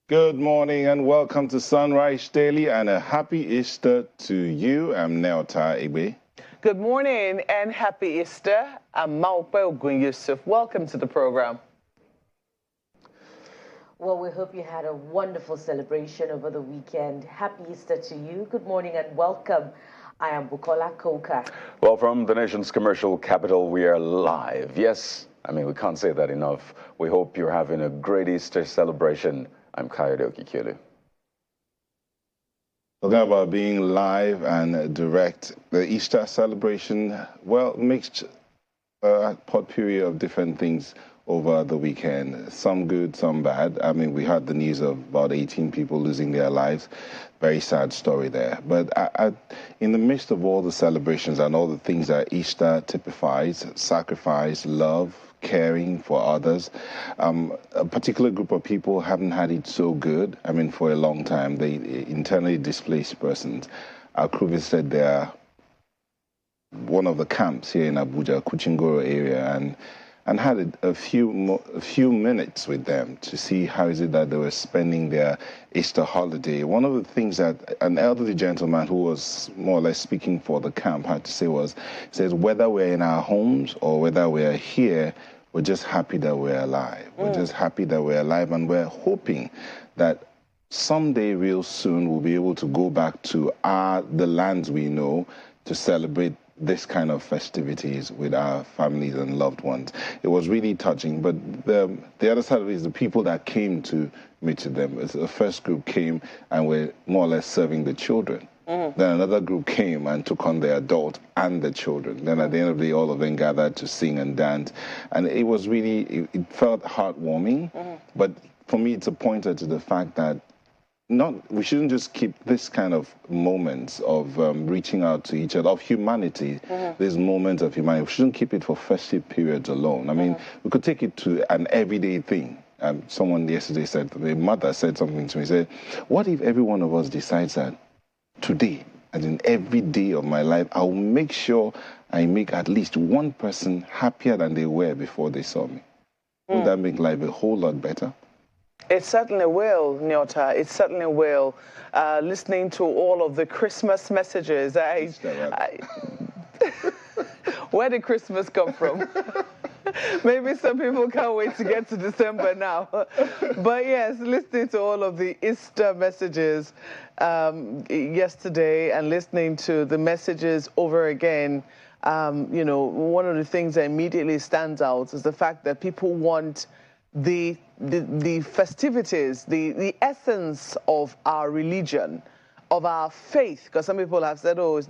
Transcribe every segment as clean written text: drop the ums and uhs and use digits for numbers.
Good morning and welcome to Sunrise Daily and a happy Easter to you. I'm Neota Igbe. Good morning and happy Easter. I'm Maupe Ogun Yusuf. Welcome to the program. Well, we hope you had a wonderful celebration over the weekend. Happy Easter to you. Good morning and welcome. I am Bukola Koka. Well, from the nation's commercial capital, we are live. Yes, we can't say that enough. We hope you're having a great Easter celebration. I'm Kayode Okikele. Talking about being live and direct, the Easter celebration, mixed potpourri of different things over the weekend. Some good, some bad. We had the news of about 18 people losing their lives. Very sad story there. But in the midst of all the celebrations and all the things that Easter typifies, sacrifice, love, caring for others, a particular group of people haven't had it so good, for a long time. They internally displaced persons. Our crew visited there, one of the camps here in Abuja, Kuchingoro area, and had a few minutes with them to see how is it that they were spending their Easter holiday. One of the things that an elderly gentleman who was more or less speaking for the camp had to say says whether we're in our homes or whether we're here, we're just happy that we're alive. We're just happy that we're alive, and we're hoping that someday real soon we'll be able to go back to the lands we know to celebrate this kind of festivities with our families and loved ones. It was really touching, but the other side of it is the people that came to meet them. The first group came and were more or less serving the children. Then another group came and took on the adult and the children. Then at the end of the day, all of them gathered to sing and dance. And it was really, it felt heartwarming. But for me, it's a pointer to the fact that we shouldn't just keep this kind of moments of reaching out to each other, of humanity, these moments of humanity. We shouldn't keep it for festive periods alone. We could take it to an everyday thing. Someone yesterday said, the mother said something to me, said, what if every one of us decides that today, and in every day of my life, I will make sure I make at least one person happier than they were before they saw me? Would that make life a whole lot better? It certainly will, Nyota. It certainly will. Listening to all of the Christmas messages, where did Christmas come from? Maybe some people can't wait to get to December now. But yes, listening to all of the Easter messages yesterday and listening to the messages over again, one of the things that immediately stands out is the fact that people want the festivities, the essence of our religion, of our faith, because some people have said, oh,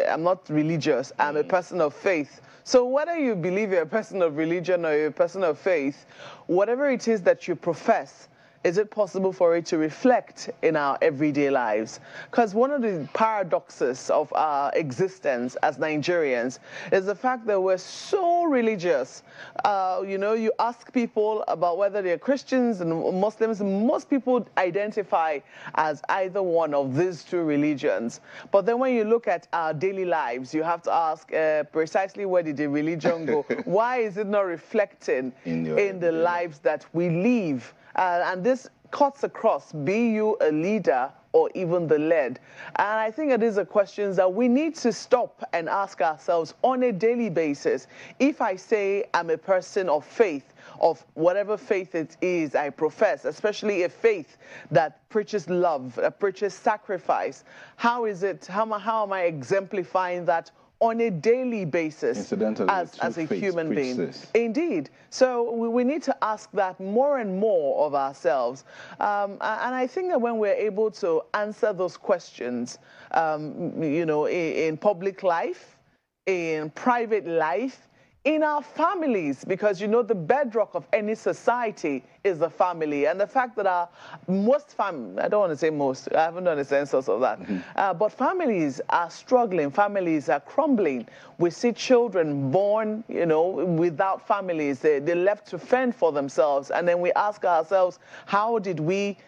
I'm not religious, I'm a person of faith. So whether you believe you're a person of religion or you're a person of faith, whatever it is that you profess, is it possible for it to reflect in our everyday lives? Because one of the paradoxes of our existence as Nigerians is the fact that we're so religious. You ask people about whether they're Christians and Muslims, most people identify as either one of these two religions. But then when you look at our daily lives, you have to ask precisely where did the religion go? Why is it not reflecting in the lives that we live? And this cuts across, be you a leader or even the led. And I think it is a question that we need to stop and ask ourselves on a daily basis. If I say I'm a person of faith, of whatever faith it is I profess, especially a faith that preaches love, that preaches sacrifice, how am I exemplifying that on a daily basis as a human being? This. Indeed. So we need to ask that more and more of ourselves. And I think that when we're able to answer those questions, in public life, in private life, in our families, because the bedrock of any society is the family. And the fact that I don't want to say most, I haven't done a census of that, but families are struggling, families are crumbling. We see children born, without families. They're left to fend for themselves. And then we ask ourselves, how did we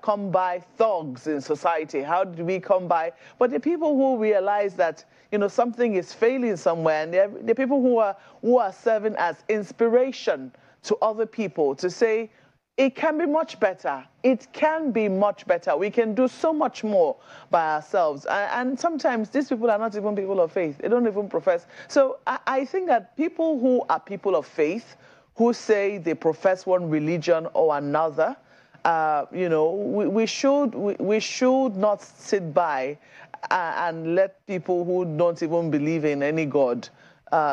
come by thugs in society? How did we come by? But the people who realize that, something is failing somewhere, and the people who are serving as inspiration to other people to say, it can be much better. It can be much better. We can do so much more by ourselves. And sometimes these people are not even people of faith. They don't even profess. So I think that people who are people of faith, who say they profess one religion or another, you know, we should not sit by and let people who don't even believe in any God,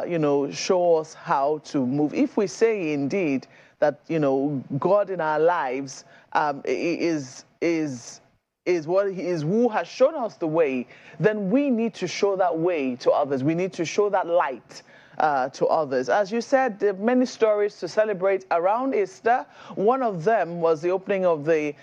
you know, show us how to move. If we say indeed that, you know, God in our lives is what He is, who has shown us the way, then we need to show that way to others. We need to show that light to others. As you said, there are many stories to celebrate around Easter. One of them was the opening of the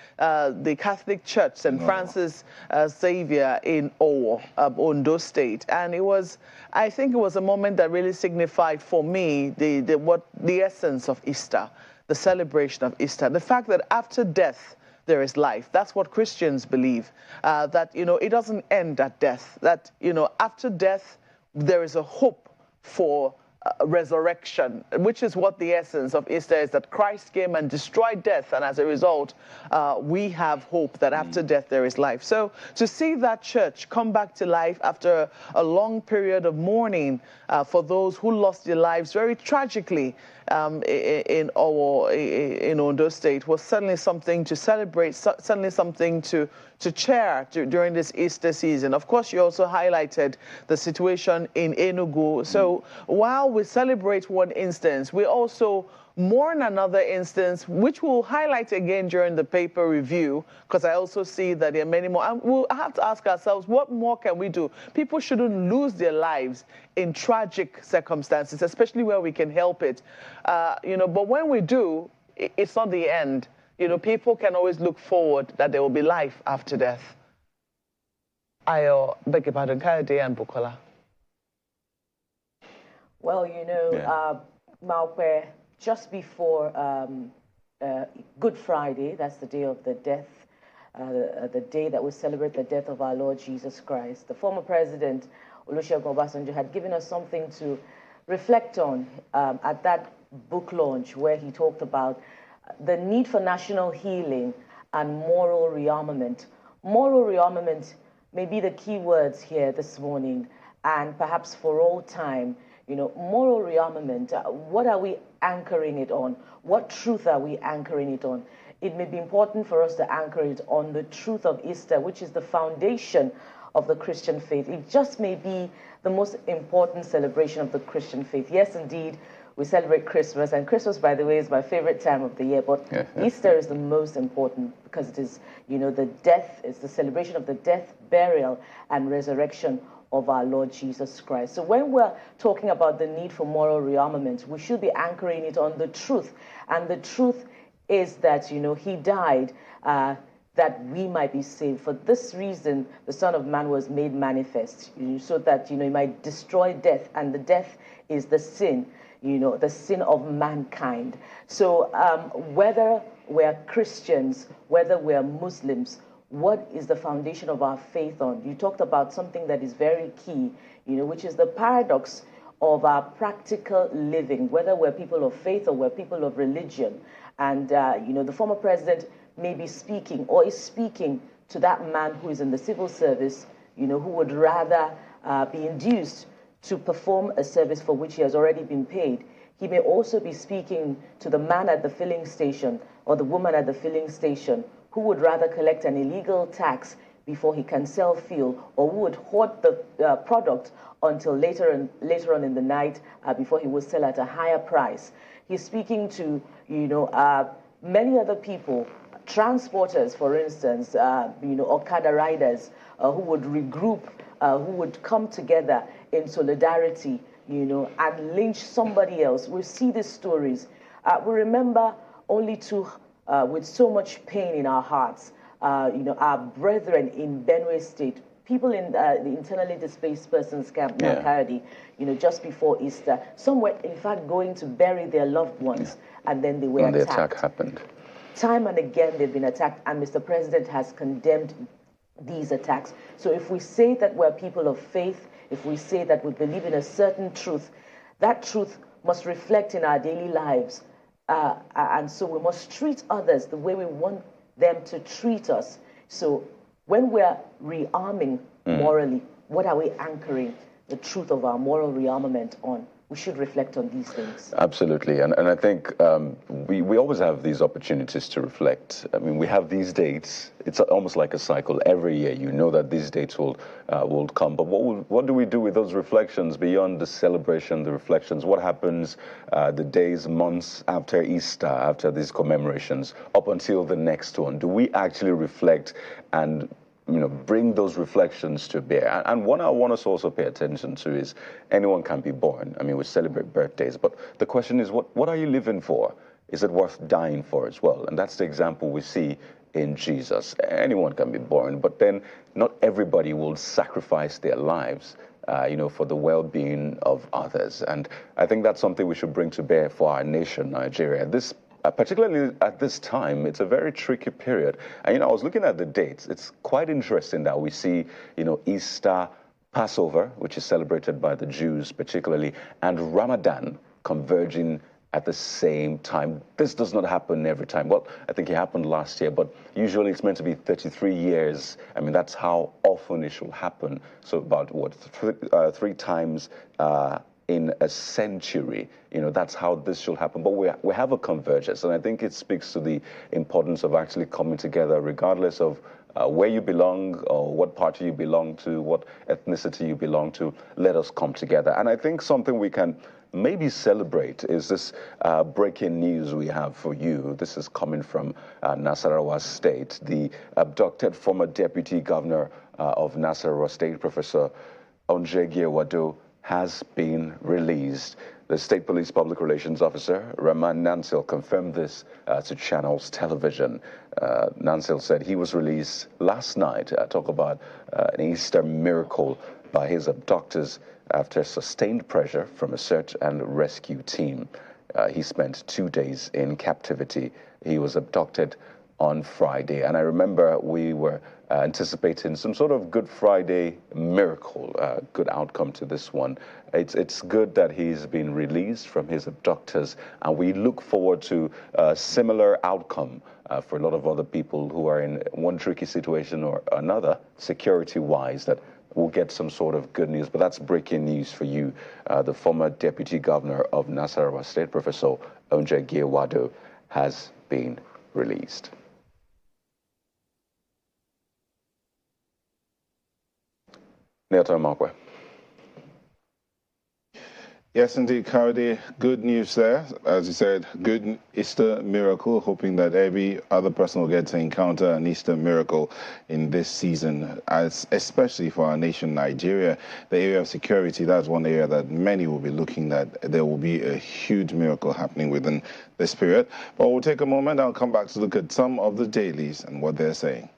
Catholic Church, St. Francis Xavier in Owo, Ondo State, and it was, I think, it was a moment that really signified for me the essence of Easter, the celebration of Easter, the fact that after death there is life. That's what Christians believe. That, you know, it doesn't end at death. That, you know, after death there is a hope for resurrection, which is what the essence of Easter is, that Christ came and destroyed death, and as a result, we have hope that after death there is life. So to see that church come back to life after a long period of mourning for those who lost their lives very tragically in Ondo State was certainly something to celebrate, certainly something to cheer during this Easter season. Of course, you also highlighted the situation in Enugu. So while we celebrate one instance, we also mourn another instance, which we'll highlight again during the paper review, because I also see that there are many more. And we'll have to ask ourselves, what more can we do? People shouldn't lose their lives in tragic circumstances, especially where we can help it. You know, but when we do, it's not the end. You know, people can always look forward that there will be life after death. I beg your pardon, Kayode and Bukola. Well, you know, Maupe, just before Good Friday, that's the day of the death, the day that we celebrate the death of our Lord Jesus Christ, the former president, Olusegun Obasanjo, had given us something to reflect on at that book launch, where he talked about the need for national healing and moral rearmament. Moral rearmament may be the key words here this morning, and perhaps for all time. You know, moral rearmament, what are we anchoring it on? What truth are we anchoring it on? It may be important for us to anchor it on the truth of Easter, which is the foundation of the Christian faith. It just may be the most important celebration of the Christian faith. Yes, indeed, we celebrate Christmas, and Christmas, by the way, is my favorite time of the year, but Easter is the most important because it is, you know, the death, it's the celebration of the death, burial, and resurrection of our Lord Jesus Christ. So when we're talking about the need for moral rearmament, we should be anchoring it on the truth. And the truth is that, you know, he died that we might be saved. For this reason, the Son of Man was made manifest, so that, you know, he might destroy death. And the death is the sin, you know, the sin of mankind. So whether we're Christians, whether we're Muslims, what is the foundation of our faith on? You talked about something that is very key, you know, which is the paradox of our practical living, whether we're people of faith or we're people of religion. And, you know, the former president may be speaking or is speaking to that man who is in the civil service, you know, who would rather be induced to perform a service for which he has already been paid. He may also be speaking to the man at the filling station or the woman at the filling station who would rather collect an illegal tax before he can sell fuel, or who would hoard the product until later on in the night before he would sell at a higher price. He's speaking to, you know, many other people, transporters, for instance, you know, Okada riders who would regroup, who would come together in solidarity, you know, and lynch somebody else. We see these stories. We remember only with so much pain in our hearts, you know, our brethren in Benue State, people in the internally displaced persons camp, Nakadi, you know, just before Easter. Some were, in fact, going to bury their loved ones, and then they were attacked. The attack happened. Time and again, they've been attacked, and Mr. President has condemned these attacks. So if we say that we're people of faith, if we say that we believe in a certain truth, that truth must reflect in our daily lives. And so we must treat others the way we want them to treat us. So when we're rearming morally, what are we anchoring the truth of our moral rearmament on? We should reflect on these things. Absolutely. And I think we always have these opportunities to reflect. I mean, we have these dates. It's almost like a cycle. Every year, you know that these dates will come. But what do we do with those reflections beyond the celebration, the reflections? What happens the days, months after Easter, after these commemorations, up until the next one? Do we actually reflect and bring those reflections to bear? And one I want us to also pay attention to is anyone can be born. I mean, we celebrate birthdays, but the question is, what are you living for? Is it worth dying for as well? And that's the example we see in Jesus. Anyone can be born, but then not everybody will sacrifice their lives for the well-being of others. And I think that's something we should bring to bear for our nation, Nigeria. Particularly at this time, it's a very tricky period. And, I was looking at the dates. It's quite interesting that we see, Easter, Passover, which is celebrated by the Jews particularly, and Ramadan converging at the same time. This does not happen every time. Well, I think it happened last year, but usually it's meant to be 33 years. I mean, that's how often it should happen. So about, three times in a century. That's how this should happen. But we have a convergence, and I think it speaks to the importance of actually coming together, regardless of where you belong or what party you belong to, what ethnicity you belong to. Let us come together. And I think something we can maybe celebrate is this breaking news we have for you. This is coming from Nasarawa State. The abducted former deputy governor of Nasarawa State, Professor Onjege Wado, has been released. The State Police Public Relations Officer, Rahman Nansil, confirmed this to Channels Television. Nansil said he was released last night. Talk about an Easter miracle by his abductors after sustained pressure from a search and rescue team. He spent 2 days in captivity. He was abducted on Friday. And I remember we were anticipating some sort of Good Friday miracle, good outcome to this one. It's good that he's been released from his abductors, and we look forward to a similar outcome for a lot of other people who are in one tricky situation or another, security-wise, that we'll get some sort of good news. But that's breaking news for you. The former deputy governor of Nasarawa State, Professor Onjege Wado, has been released. Yes, indeed, Kayode. Good news there. As you said, good Easter miracle, hoping that every other person will get to encounter an Easter miracle in this season, especially for our nation, Nigeria. The area of security, that's one area that many will be looking at. There will be a huge miracle happening within this period. But we'll take a moment. I'll come back to look at some of the dailies and what they're saying.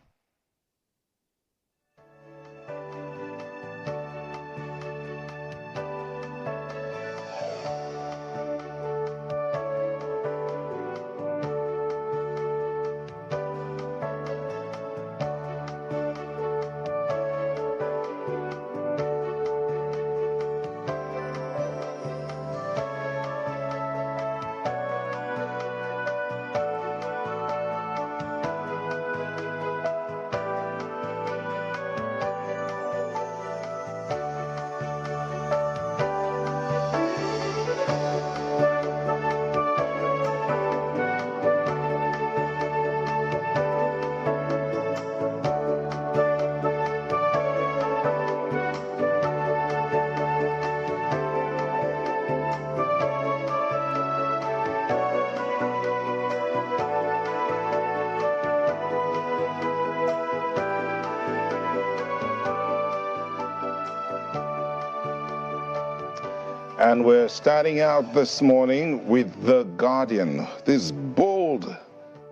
And we're starting out this morning with The Guardian. This bold,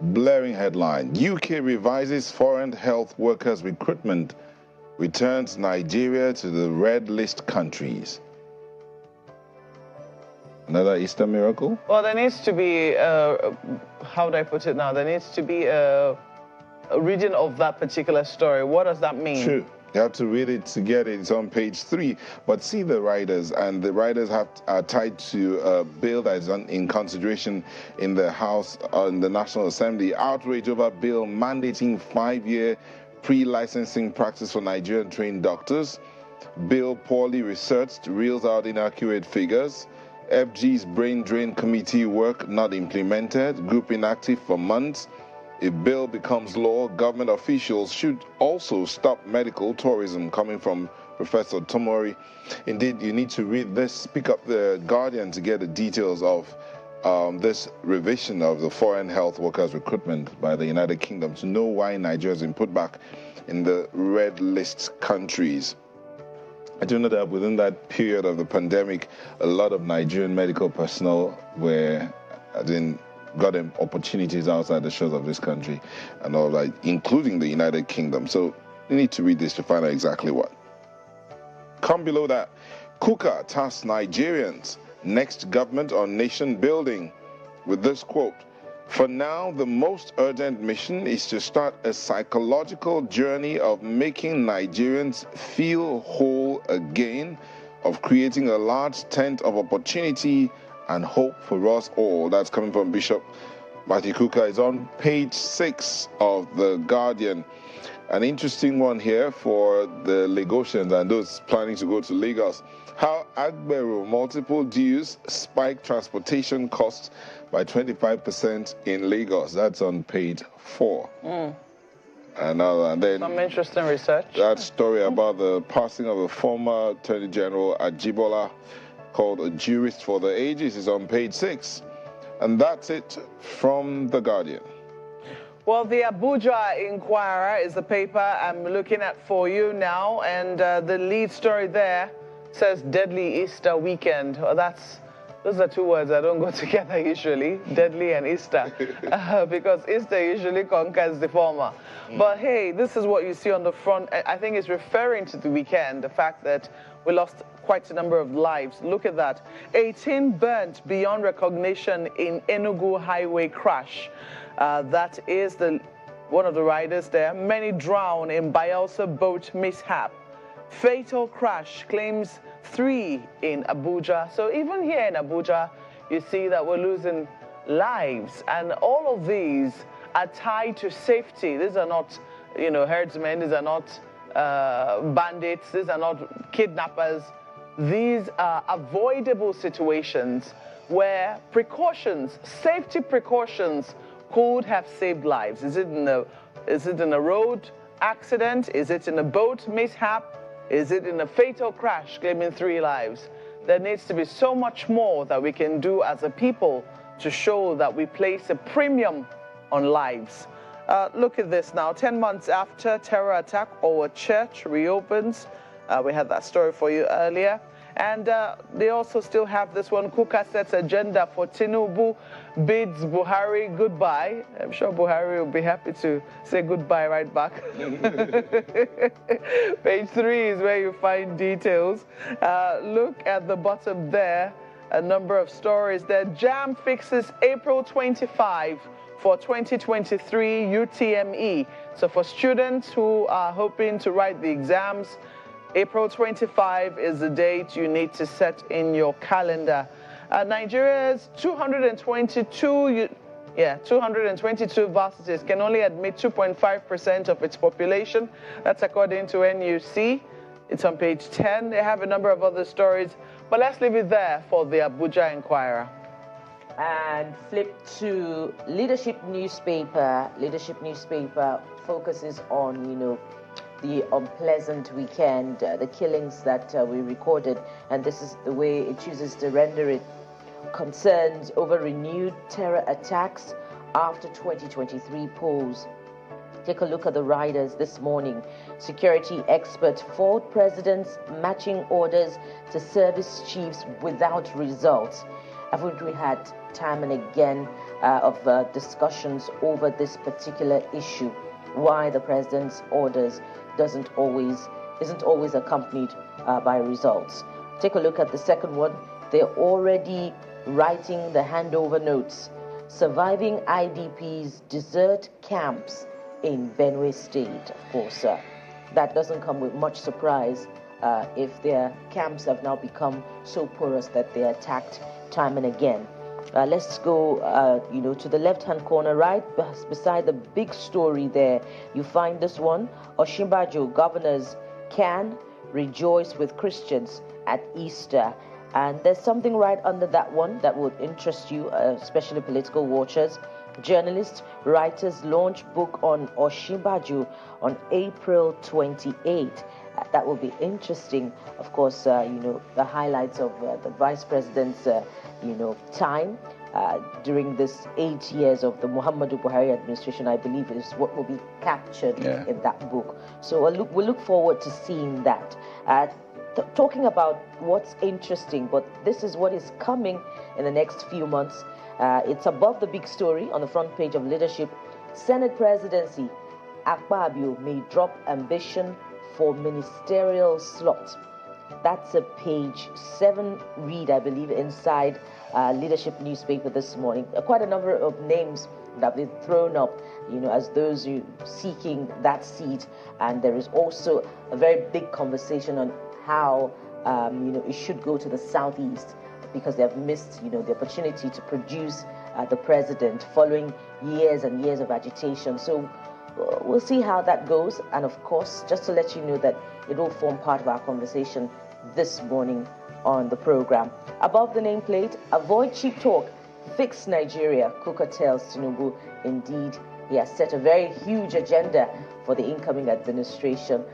blaring headline: UK revises foreign health workers recruitment, returns Nigeria to the red list countries. Another Easter miracle? Well, there needs to be, how do I put it now? There needs to be a reading of that particular story. What does that mean? True. You have to read it to get it. It's on page 3. But see the riders, and the riders are tied to a bill that is in consideration in the House, in the National Assembly. Outrage over bill mandating 5-year pre-licensing practice for Nigerian-trained doctors. Bill poorly researched, reels out inaccurate figures. FG's brain drain committee work not implemented. Group inactive for months. If bill becomes law, government officials should also stop medical tourism, coming from Professor Tomori. Indeed, you need to read this. Pick up the Guardian to get the details of this revision of the foreign health workers recruitment by the United Kingdom to know why Nigeria has been put back in the red list countries. I do know that within that period of the pandemic, a lot of Nigerian medical personnel got them opportunities outside the shores of this country and all that, including the United Kingdom. So you need to read this to find out exactly what. Come below that. Kuka tasks Nigerians, next government on nation building, with this quote: "For now, the most urgent mission is to start a psychological journey of making Nigerians feel whole again, of creating a large tent of opportunity and hope for us all." That's coming from Bishop Matthew Kuka. It's on page 6 of the Guardian. An interesting one here for the Lagosians and those planning to go to Lagos. How Agbero multiple dues spike transportation costs by 25% in Lagos. That's on page 4. And then some interesting research. That story about the passing of the former Attorney General Ajibola, called A Jurist for the Ages, is on page 6. And that's it from The Guardian. Well, the Abuja Inquirer is the paper I'm looking at for you now, and the lead story there says deadly Easter weekend. Well, those are two words that don't go together usually, deadly and Easter, because Easter usually conquers the former. But hey, this is what you see on the front. I think it's referring to the weekend, the fact that we lost quite a number of lives. Look at that. 18 burnt beyond recognition in Enugu highway crash. That is one of the riders there. Many drown in Bayelsa boat mishap. Fatal crash claims 3 in Abuja. So even here in Abuja, you see that we're losing lives. And all of these are tied to safety. These are not, herdsmen. These are not bandits. These are not kidnappers. These are avoidable situations where safety precautions could have saved lives. Is it in a road accident? Is it in a boat mishap? Is it in a fatal crash claiming 3 lives? There needs to be so much more that we can do as a people to show that we place a premium on lives. Look at this now. 10 months after terror attack, our church reopens. We had that story for you earlier. And they also still have this one. Kuka sets agenda for Tinubu, bids Buhari goodbye. I'm sure Buhari will be happy to say goodbye right back. Page 3 is where you find details. Look at the bottom there. A number of stories there. JAM fixes April 25 for 2023 UTME. So for students who are hoping to write the exams, April 25 is the date you need to set in your calendar. Nigeria's 222 varsities can only admit 2.5% of its population. That's according to NUC. It's on page 10. They have a number of other stories, but let's leave it there for the Abuja Inquirer. And flip to Leadership newspaper. Leadership newspaper focuses on, the unpleasant weekend, the killings that we recorded, and this is the way it chooses to render it. Concerns over renewed terror attacks after 2023 polls. Take a look at the riders this morning. Security experts fault president's matching orders to service chiefs without results. Haven't we had time and again of discussions over this particular issue? Why the president's orders isn't always accompanied by results. Take a look at the second one. They're already writing the handover notes. Surviving IDPs desert camps in Benue State. Of course, that doesn't come with much surprise if their camps have now become so porous that they're attacked time and again. Let's go, to the left-hand corner, right beside the big story there. You find this one: Osinbajo governors can rejoice with Christians at Easter. And there's something right under that one that would interest you, especially political watchers. Journalists, writers launch book on Osinbajo on April 28th. That will be interesting. Of course, the highlights of the vice president's, time during this 8 years of the Muhammadu Buhari administration, I believe, is what will be captured in that book. So we look forward to seeing that. Talking about what's interesting, but this is what is coming in the next few months. It's above the big story on the front page of Leadership. Senate presidency, Akpabio may drop ambition for ministerial slot. That's a page 7 read, I believe, inside Leadership newspaper this morning. Quite a number of names that have been thrown up, as those who seeking that seat. And there is also a very big conversation on how, it should go to the southeast, because they have missed, the opportunity to produce the president following years and years of agitation. So we'll see how that goes. And of course, just to let you know that it will form part of our conversation this morning on the program. Above the nameplate, avoid cheap talk, fix Nigeria, Kuka tells Tinubu. Indeed, he has set a very huge agenda for the incoming administration.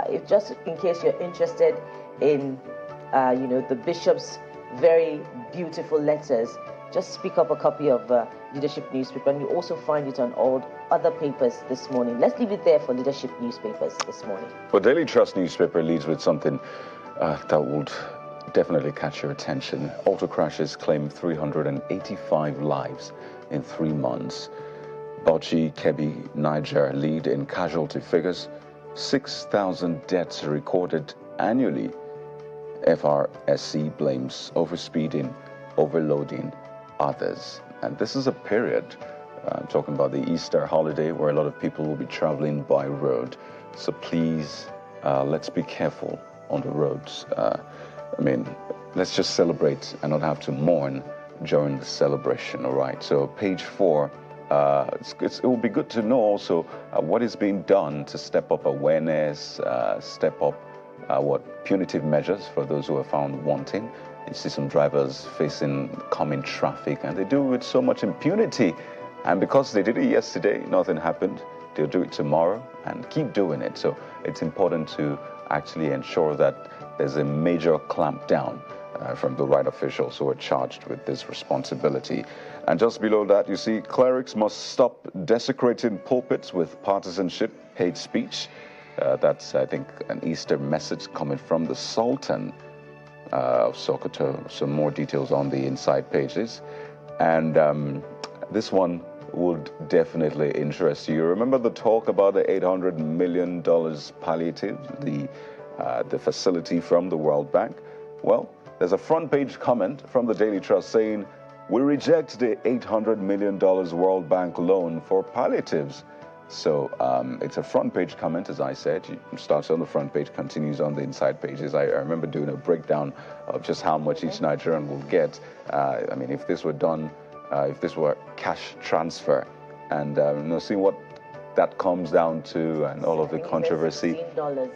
If just in case you're interested in, the bishop's very beautiful letters, just pick up a copy of Leadership newspaper, and you also find it on all other papers this morning. Let's leave it there for Leadership newspapers this morning. Well, Daily Trust newspaper leads with something that would definitely catch your attention. Auto crashes claim 385 lives in 3 months. Bauchi, Kebbi, Niger lead in casualty figures. 6,000 deaths recorded annually. FRSC blames overspeeding, overloading others. And this is a period, I'm talking about the Easter holiday, where a lot of people will be traveling by road. So please, let's be careful on the roads. Let's just celebrate and not have to mourn during the celebration, all right? So page 4, it will be good to know also what is being done to step up awareness, step up punitive measures for those who are found wanting. You see some drivers facing common traffic, and they do it with so much impunity. And because they did it yesterday, nothing happened. They'll do it tomorrow and keep doing it. So it's important to actually ensure that there's a major clampdown from the right officials who are charged with this responsibility. And just below that, you see clerics must stop desecrating pulpits with partisanship, hate speech. That's, I think, an Easter message coming from the Sultan of Sokoto. Some more details on the inside pages. And this one would definitely interest you. Remember the talk about the $800 million palliative, the facility from the World Bank? Well, there's a front page comment from the Daily Trust saying, "We reject the $800 million World Bank loan for palliatives." So it's a front page comment, as I said. It starts on the front page, continues on the inside pages. I remember doing a breakdown of just how much each Nigerian will get. If this were done, if this were cash transfer, and seeing what that comes down to, and all of the controversy. $16.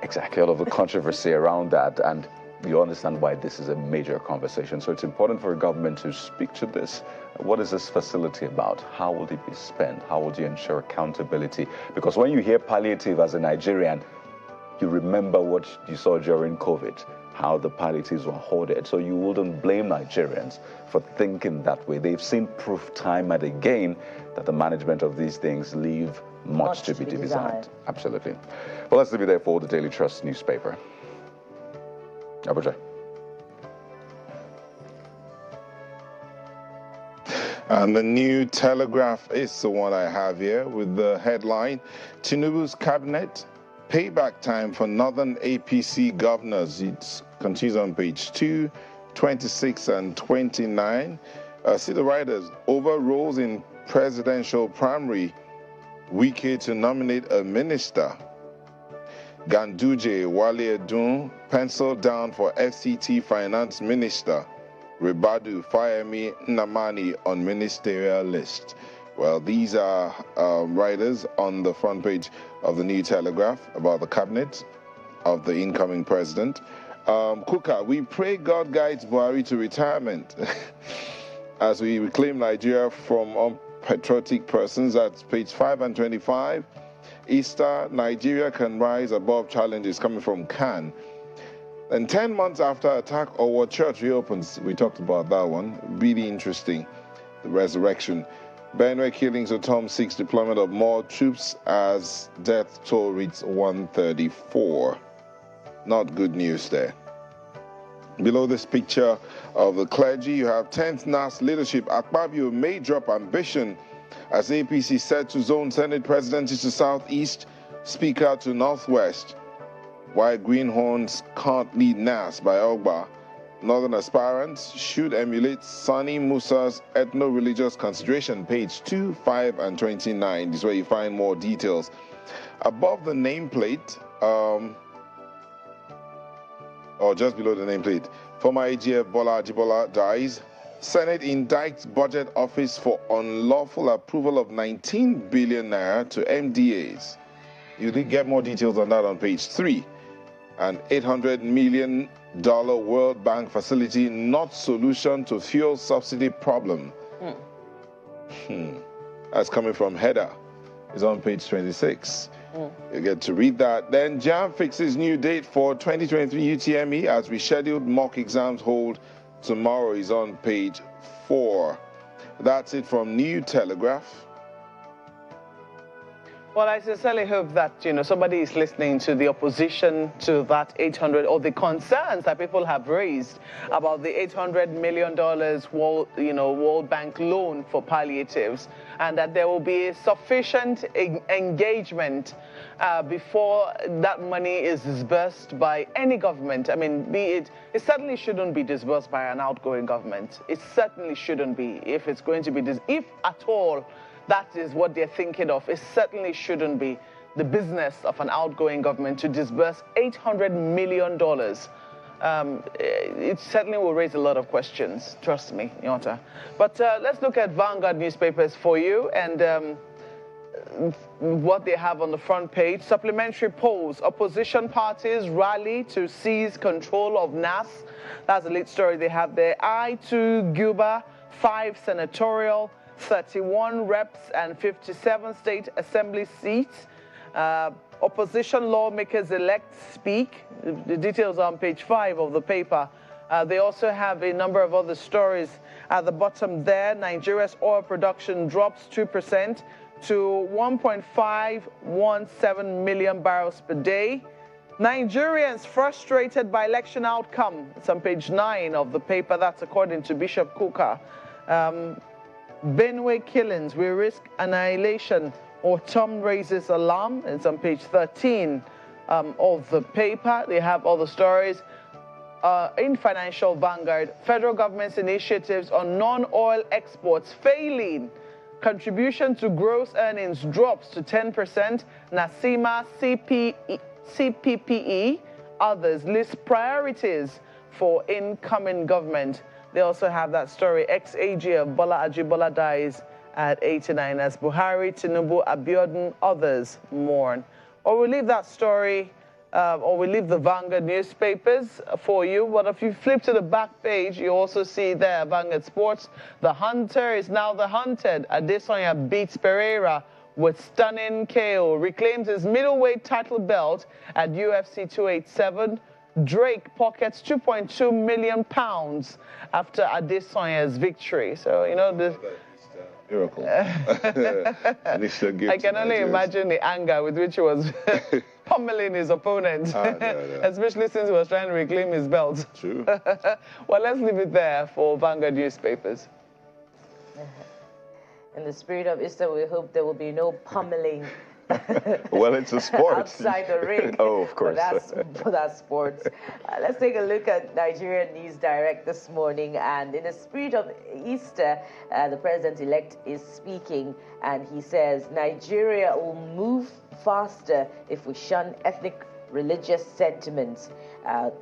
Exactly, all of the controversy around that, and you understand why this is a major conversation. So it's important for a government to speak to this. What is this facility about? How will it be spent? How will you ensure accountability? Because when you hear palliative as a Nigerian, you remember what you saw during COVID, how the palliatives were hoarded. So you wouldn't blame Nigerians for thinking that way. They've seen proof time and again that the management of these things leave much to be desired. Absolutely. Well, let's leave it there for the Daily Trust newspaper. Abuja. And the New Telegraph is the one I have here with the headline, Tinubu's cabinet, payback time for Northern APC governors. It continues on page 2, 26 and 29. See the writers, overrules in presidential primary, Wike to nominate a minister. Ganduje Wale Edun penciled down for FCT Finance Minister. Ribadu Fayemi Nnamani on ministerial list. Well, these are writers on the front page of the New Telegraph about the cabinet of the incoming president. Kuka, we pray God guides Buhari to retirement as we reclaim Nigeria from unpatriotic persons. That's page 5 and 25. Easter, Nigeria can rise above challenges, coming from Khan. And 10 months after attack, our church reopens. We talked about that one. Really interesting. The resurrection. Benue killings, Tom seeks deployment of more troops as death toll reaches 134. Not good news there. Below this picture of the clergy, you have 10th NAS leadership. Akpabio may drop ambition as APC set to zone Senate presidency to Southeast, Speaker to Northwest. Why Greenhorns can't lead NAS by Ogba. Northern aspirants should emulate Sani Musa's ethno-religious consideration, page 2, 5, and 29. This is where you find more details. Above the nameplate, or just below the nameplate, former AGF Bola Ajibola dies. Senate indicts budget office for unlawful approval of 19 billion naira to MDAs. You did get more details on that on page 3. An $800 million World Bank facility not solution to fuel subsidy problem. That's coming from Header. It's on page 26. You get to read that. Then JAM fixes new date for 2023 UTME as rescheduled mock exams hold tomorrow is on page 4. That's it from New Telegraph. Well, I sincerely hope that, somebody is listening to the opposition to that 800 or the concerns that people have raised about the $800 million World Bank loan for palliatives, and that there will be a sufficient engagement before that money is disbursed by any government. I mean, it certainly shouldn't be disbursed by an outgoing government. It certainly shouldn't be. If it's going to be, if at all, that is what they're thinking of. It certainly shouldn't be the business of an outgoing government to disburse $800 million. It certainly will raise a lot of questions, trust me, Nyota. But let's look at Vanguard newspapers for you and what they have on the front page. Supplementary polls. Opposition parties rally to seize control of NAS. That's the lead story they have there. I2 Guba, 5 senatorial, 31 reps and 57 state assembly seats. Opposition lawmakers elect speak. The details are on page 5 of the paper. They also have a number of other stories at the bottom there. Nigeria's oil production drops 2% to 1.517 million barrels per day. Nigerians frustrated by election outcome. It's on page 9 of the paper. That's according to Bishop Kuka. Benue killings, we risk annihilation. Or Tom raises alarm. It's on page 13 of the paper. They have all the stories. In Financial Vanguard, federal government's initiatives on non-oil exports failing. Contribution to gross earnings drops to 10%. Nasima, CPPE, others list priorities for incoming government. They also have that story, ex-AG of Bola Ajibola dies at 89 as Buhari, Tinubu, Abiodun, others mourn. Or we leave that story, or we leave the Vanguard newspapers for you. But if you flip to the back page, you also see there, Vanguard Sports, the hunter is now the hunted. Adesanya beats Pereira with stunning KO, reclaims his middleweight title belt at UFC 287. Drake pockets £2.2 million after Adesanya's victory. So, the miracle. I can only imagine the anger with which he was pummeling his opponent, especially since he was trying to reclaim his belt. True. Well, let's leave it there for Vanguard newspapers. In the spirit of Easter, we hope there will be no pummeling. Well, it's a sport. Outside the ring. Oh, of course. But that's sports. Let's take a look at Nigerian News Direct this morning. And in the spirit of Easter, the president-elect is speaking. And he says, Nigeria will move faster if we shun ethnic religious sentiments.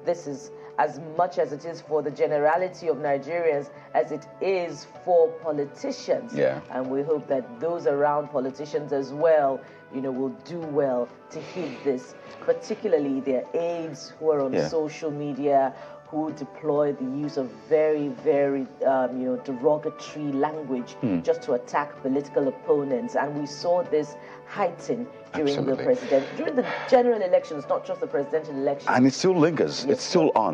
This is as much as it is for the generality of Nigerians as it is for politicians. Yeah. And we hope that those around politicians as well, will do well to heed this, particularly their aides who are on social media, who deploy the use of very, very, derogatory language just to attack political opponents. And we saw this heighten during the general elections, not just the presidential elections. And it still lingers. It's still on.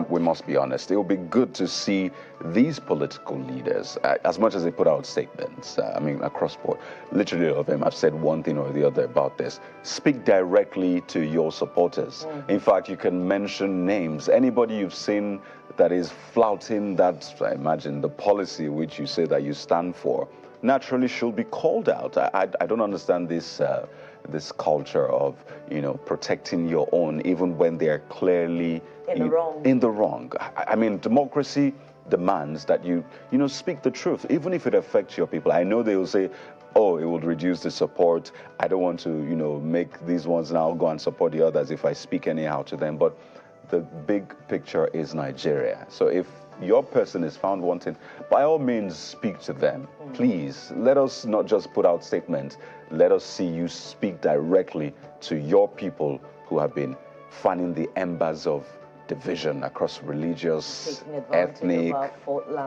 We must be honest. It will be good to see these political leaders, as much as they put out statements, across board, literally all of them have said one thing or the other about this. Speak directly to your supporters. In fact, you can mention names. Anybody you've seen that is flouting that, I imagine, the policy which you say that you stand for, naturally should be called out. I don't understand this this culture of protecting your own even when they're clearly in the wrong. I mean, democracy demands that you speak the truth, even if it affects your people. I know they will say, oh, it will reduce the support. I don't want to make these ones now go and support the others if I speak anyhow to them. But the big picture is Nigeria. So if your person is found wanting, by all means speak to them. Please, let us not just put out statements. Let us see you speak directly to your people who have been fanning the embers of division across religious, ethnic.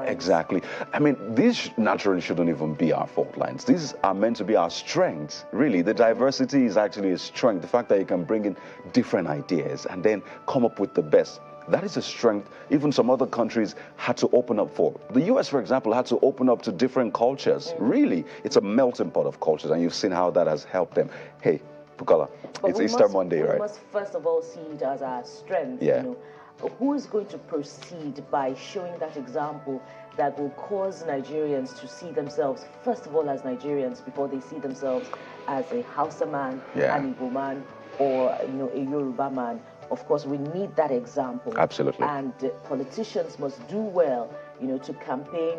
Exactly. I mean, these naturally shouldn't even be our fault lines. These are meant to be our strengths. Really, the diversity is actually a strength. The fact that you can bring in different ideas and then come up with the best. That is a strength even some other countries had to open up for. The US, for example, had to open up to different cultures. Really, it's a melting pot of cultures, and you've seen how that has helped them. Hey, Bukola, it's Easter Monday, right? We must first of all see it as our strength. Yeah. Who is going to proceed by showing that example that will cause Nigerians to see themselves, first of all, as Nigerians before they see themselves as a Hausa man, an Igbo man, or a Yoruba man? Of course, we need that example. Absolutely. And politicians must do well, to campaign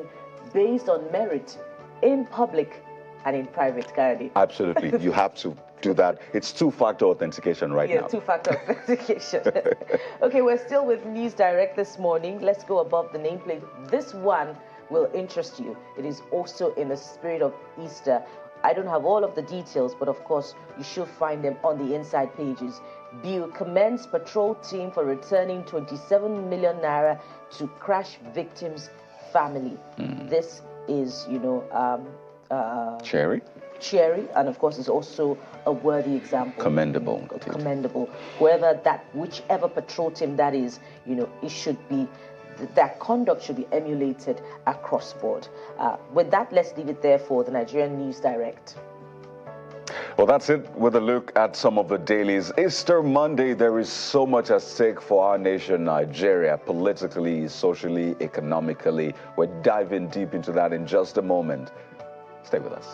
based on merit in public and in private, Kennedy. Absolutely. You have to do that. It's two-factor authentication now. Yeah, two-factor authentication. Okay, we're still with News Direct this morning. Let's go above the nameplate. This one will interest you. It is also in the spirit of Easter. I don't have all of the details, but of course, you should find them on the inside pages. Bill commends patrol team for returning 27 million naira to crash victims' family. This is, Cherry, and of course, is also a worthy example. Commendable. Whichever patrol team that is, it should be. That conduct should be emulated across board. With that, let's leave it there for the Nigerian News Direct. Well, that's it with a look at some of the dailies. Easter Monday, there is so much at stake for our nation, Nigeria, politically, socially, economically. We're diving deep into that in just a moment. Stay with us.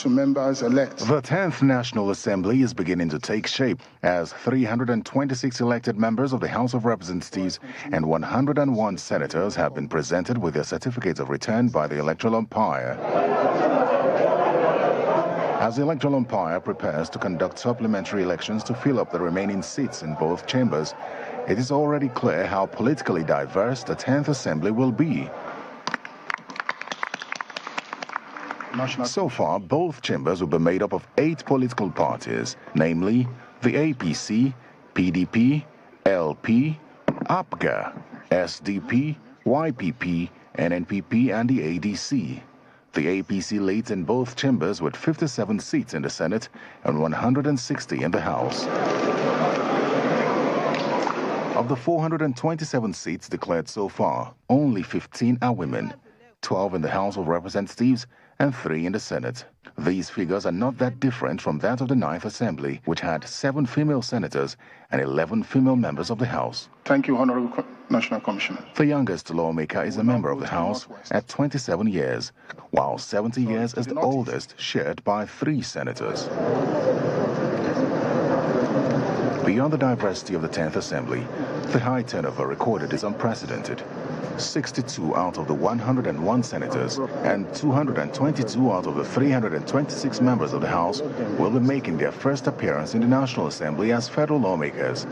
Members-elect. The 10th National Assembly is beginning to take shape as 326 elected members of the House of Representatives and 101 senators have been presented with their certificates of return by the electoral umpire. As the electoral umpire prepares to conduct supplementary elections to fill up the remaining seats in both chambers, it is already clear how politically diverse the 10th Assembly will be. So far, both chambers will be made up of 8 political parties, namely the APC, PDP, LP, APGA, SDP, YPP, NNPP, and the ADC. The APC leads in both chambers with 57 seats in the Senate and 160 in the House. Of the 427 seats declared so far, only 15 are women, 12 in the House of Representatives and 3 in the Senate. These figures are not that different from that of the 9th Assembly, which had 7 female senators and 11 female members of the House. Thank you, Honorable National Commissioner. The youngest lawmaker is a member of the House at 27 years, while 70 years is the oldest, shared by 3 senators. Beyond the diversity of the 10th Assembly, the high turnover recorded is unprecedented. 62 out of the 101 senators and 222 out of the 326 members of the House will be making their first appearance in the National Assembly as federal lawmakers.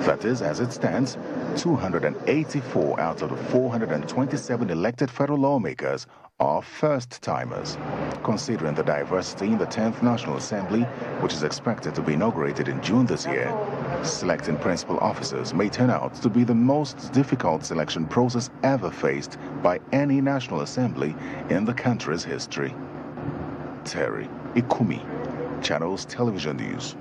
That is, as it stands, 284 out of the 427 elected federal lawmakers are first-timers. Considering the diversity in the 10th National Assembly, which is expected to be inaugurated in June this year, selecting principal officers may turn out to be the most difficult selection process ever faced by any National Assembly in the country's history. Terry Ikumi, Channels Television News.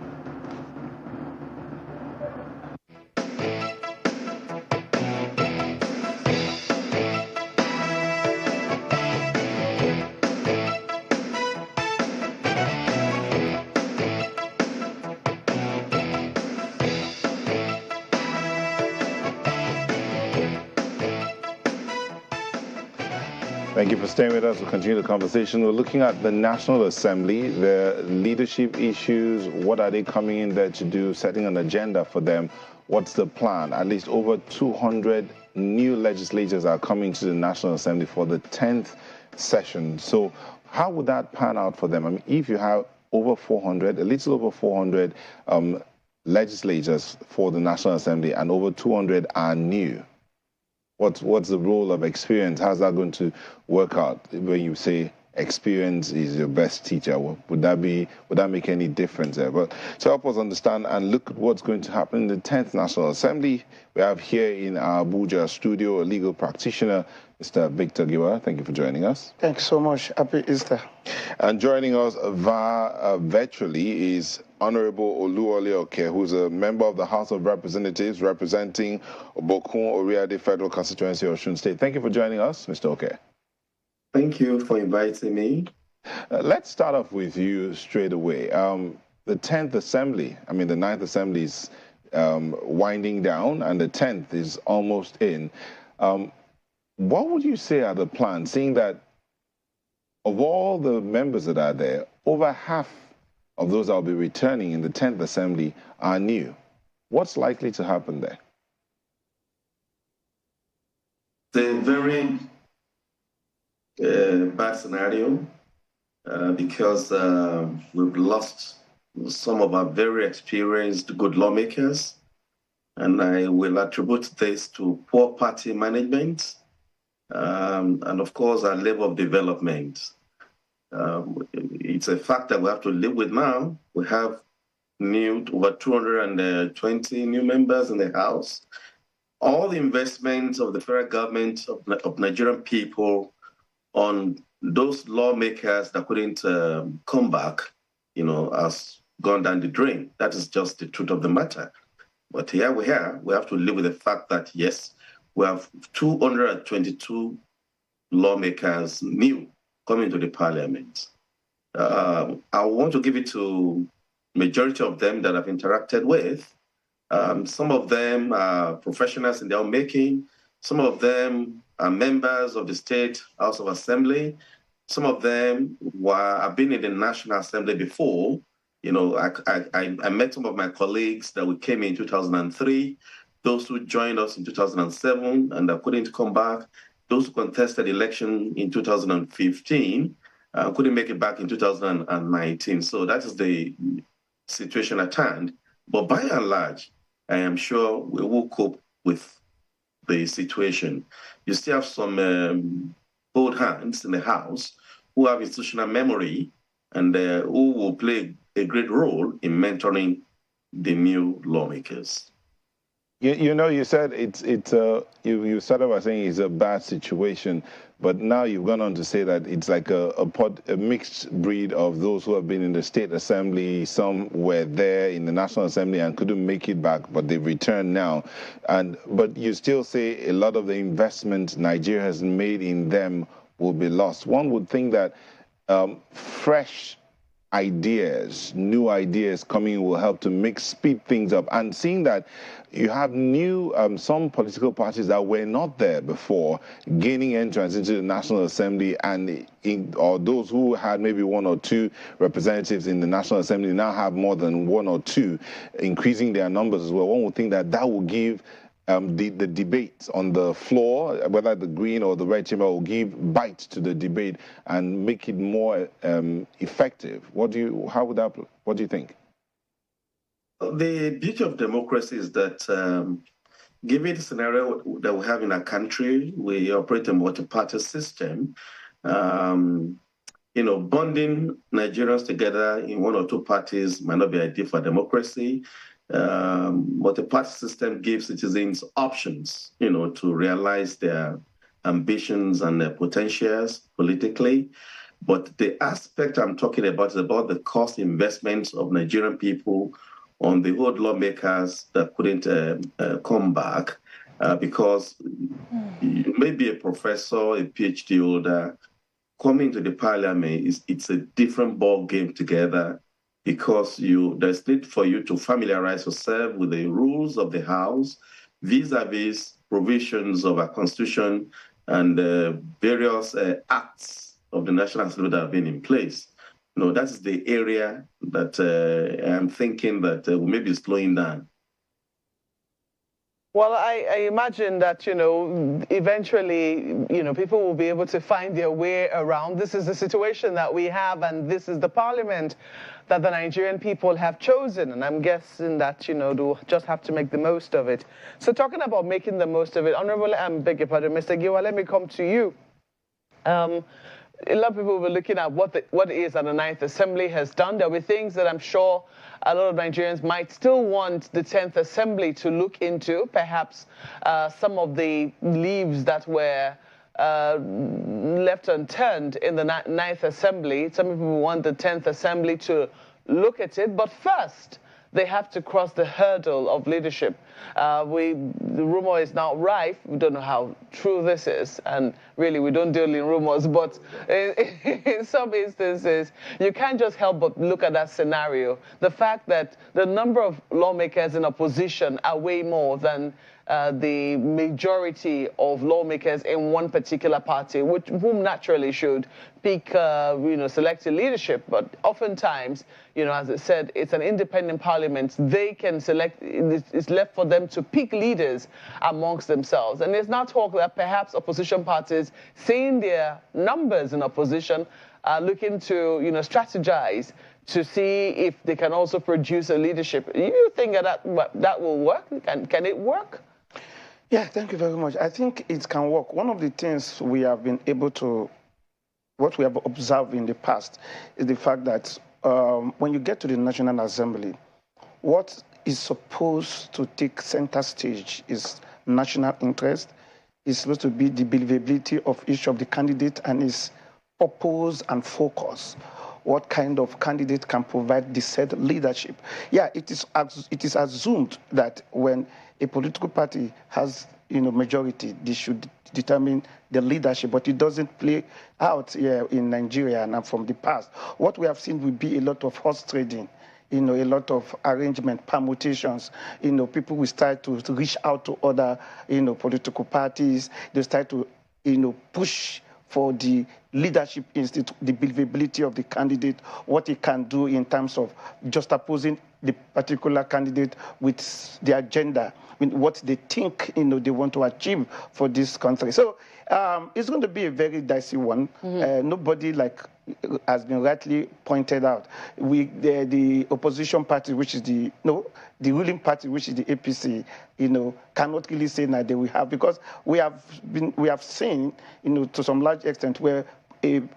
Thank you for staying with us. We'll continue the conversation. We're looking at the National Assembly, their leadership issues. What are they coming in there to do? Setting an agenda for them. What's the plan? At least over 200 new legislators are coming to the National Assembly for the 10th session. So how would that pan out for them? I mean, if you have over 400, a little over 400 legislators for the National Assembly and over 200 are new, what's the role of experience? How's that going to work out? When you say experience is your best teacher, would that make any difference there? But to help us understand and look at what's going to happen in the 10th National Assembly, we have here in our Abuja studio a legal practitioner, Mr. Victor Giwa. Thank you for joining us. Thanks so much. Happy Easter. And joining us virtually is Honorable Oluwole Oke, who's a member of the House of Representatives representing Obokun Oriade Federal Constituency of Osun State. Thank you for joining us, Mr. Oke. Thank you for inviting me. Let's start off with you straight away. The 10th Assembly, I mean the 9th Assembly is winding down and the 10th is almost in. What would you say are the plans, seeing that of all the members that are there, over half of those that will be returning in the 10th Assembly are new? What's likely to happen there? It's a very bad scenario because we've lost some of our very experienced good lawmakers, and I will attribute this to poor party management and of course our level of development. It's a fact that we have to live with now. We have over 220 new members in the House. All the investments of the federal government, of Nigerian people on those lawmakers that couldn't come back, has gone down the drain. That is just the truth of the matter. But here we are. We have to live with the fact that, yes, we have 222 lawmakers new coming to the parliament. I want to give it to majority of them that I've interacted with. Some of them are professionals in their own making. Some of them are members of the State House of Assembly. Some of them have been in the National Assembly before. I met some of my colleagues that we came in 2003, those who joined us in 2007 and that couldn't come back, those who contested election in 2015, couldn't make it back in 2019. So that is the situation at hand. But by and large, I am sure we will cope with the situation. You still have some bold hands in the House who have institutional memory and who will play a great role in mentoring the new lawmakers. You said you started by saying it's a bad situation, but now you've gone on to say that it's like a mixed breed of those who have been in the State Assembly. Some were there in the National Assembly and couldn't make it back, but they've returned now. But you still say a lot of the investment Nigeria has made in them will be lost. One would think that fresh ideas, new ideas coming will help to speed things up. And seeing that you have new, some political parties that were not there before gaining entrance into the National Assembly, or those who had maybe one or two representatives in the National Assembly now have more than one or two, increasing their numbers as well. One would think that will give the debate on the floor, whether the green or the red chamber, will give bite to the debate and make it more effective. What do you think? The beauty of democracy is that given the scenario that we have in our country, we operate a multi-party system. Bonding Nigerians together in one or two parties might not be ideal for democracy. Multi-party system gives citizens options, to realize their ambitions and their potentials politically. But the aspect I'm talking about is about the cost investments of Nigerian people on the old lawmakers that couldn't come back because you may be a professor, a PhD holder, coming to the parliament, it's a different ball game together, because there's need for you to familiarize yourself with the rules of the House, vis-a-vis provisions of our Constitution and various acts of the National Assembly that have been in place. That's the area that I'm thinking that we may be slowing down. Well, I imagine that, eventually, people will be able to find their way around. This is the situation that we have, and this is the parliament that the Nigerian people have chosen. And I'm guessing that, they'll just have to make the most of it. So talking about making the most of it, Honorable, beg your pardon, Mr. Giwa, let me come to you. A lot of people will be looking at what it is that the Ninth Assembly has done. There will be things that I'm sure a lot of Nigerians might still want the 10th Assembly to look into, perhaps some of the leaves that were left unturned in the Ninth Assembly. Some people want the 10th Assembly to look at it, but first, they have to cross the hurdle of leadership. The rumor is now rife. We don't know how true this is, and really we don't deal in rumors, but in some instances, you can't just help but look at that scenario. The fact that the number of lawmakers in opposition are way more than the majority of lawmakers in one particular party, whom naturally should pick, selected leadership. But oftentimes, as I said, it's an independent parliament. They can select, it's left for them to pick leaders amongst themselves. And there's now talk that perhaps opposition parties, seeing their numbers in opposition, are looking to, strategize to see if they can also produce a leadership. Do you think that will work? Can it work? Yeah, thank you very much. I think it can work. One of the things we have been able to, what we have observed in the past, is the fact that when you get to the National Assembly, what is supposed to take center stage is national interest. It's supposed to be the believability of each of the candidates and its purpose and focus. What kind of candidate can provide the said leadership? Yeah, it is assumed that when a political party has, majority, they should determine the leadership, but it doesn't play out here in Nigeria and from the past. What we have seen will be a lot of horse trading, a lot of arrangement, permutations. People will start to reach out to other, political parties. They start to, push for the leadership institute, the believability of the candidate, what he can do in terms of just opposing the particular candidate with the agenda, what they think they want to achieve for this country. So it's going to be a very dicey one. Nobody, has been rightly pointed out, the opposition party, which is the ruling party, which is the APC, cannot really say that they will have, because we have seen, to some large extent, where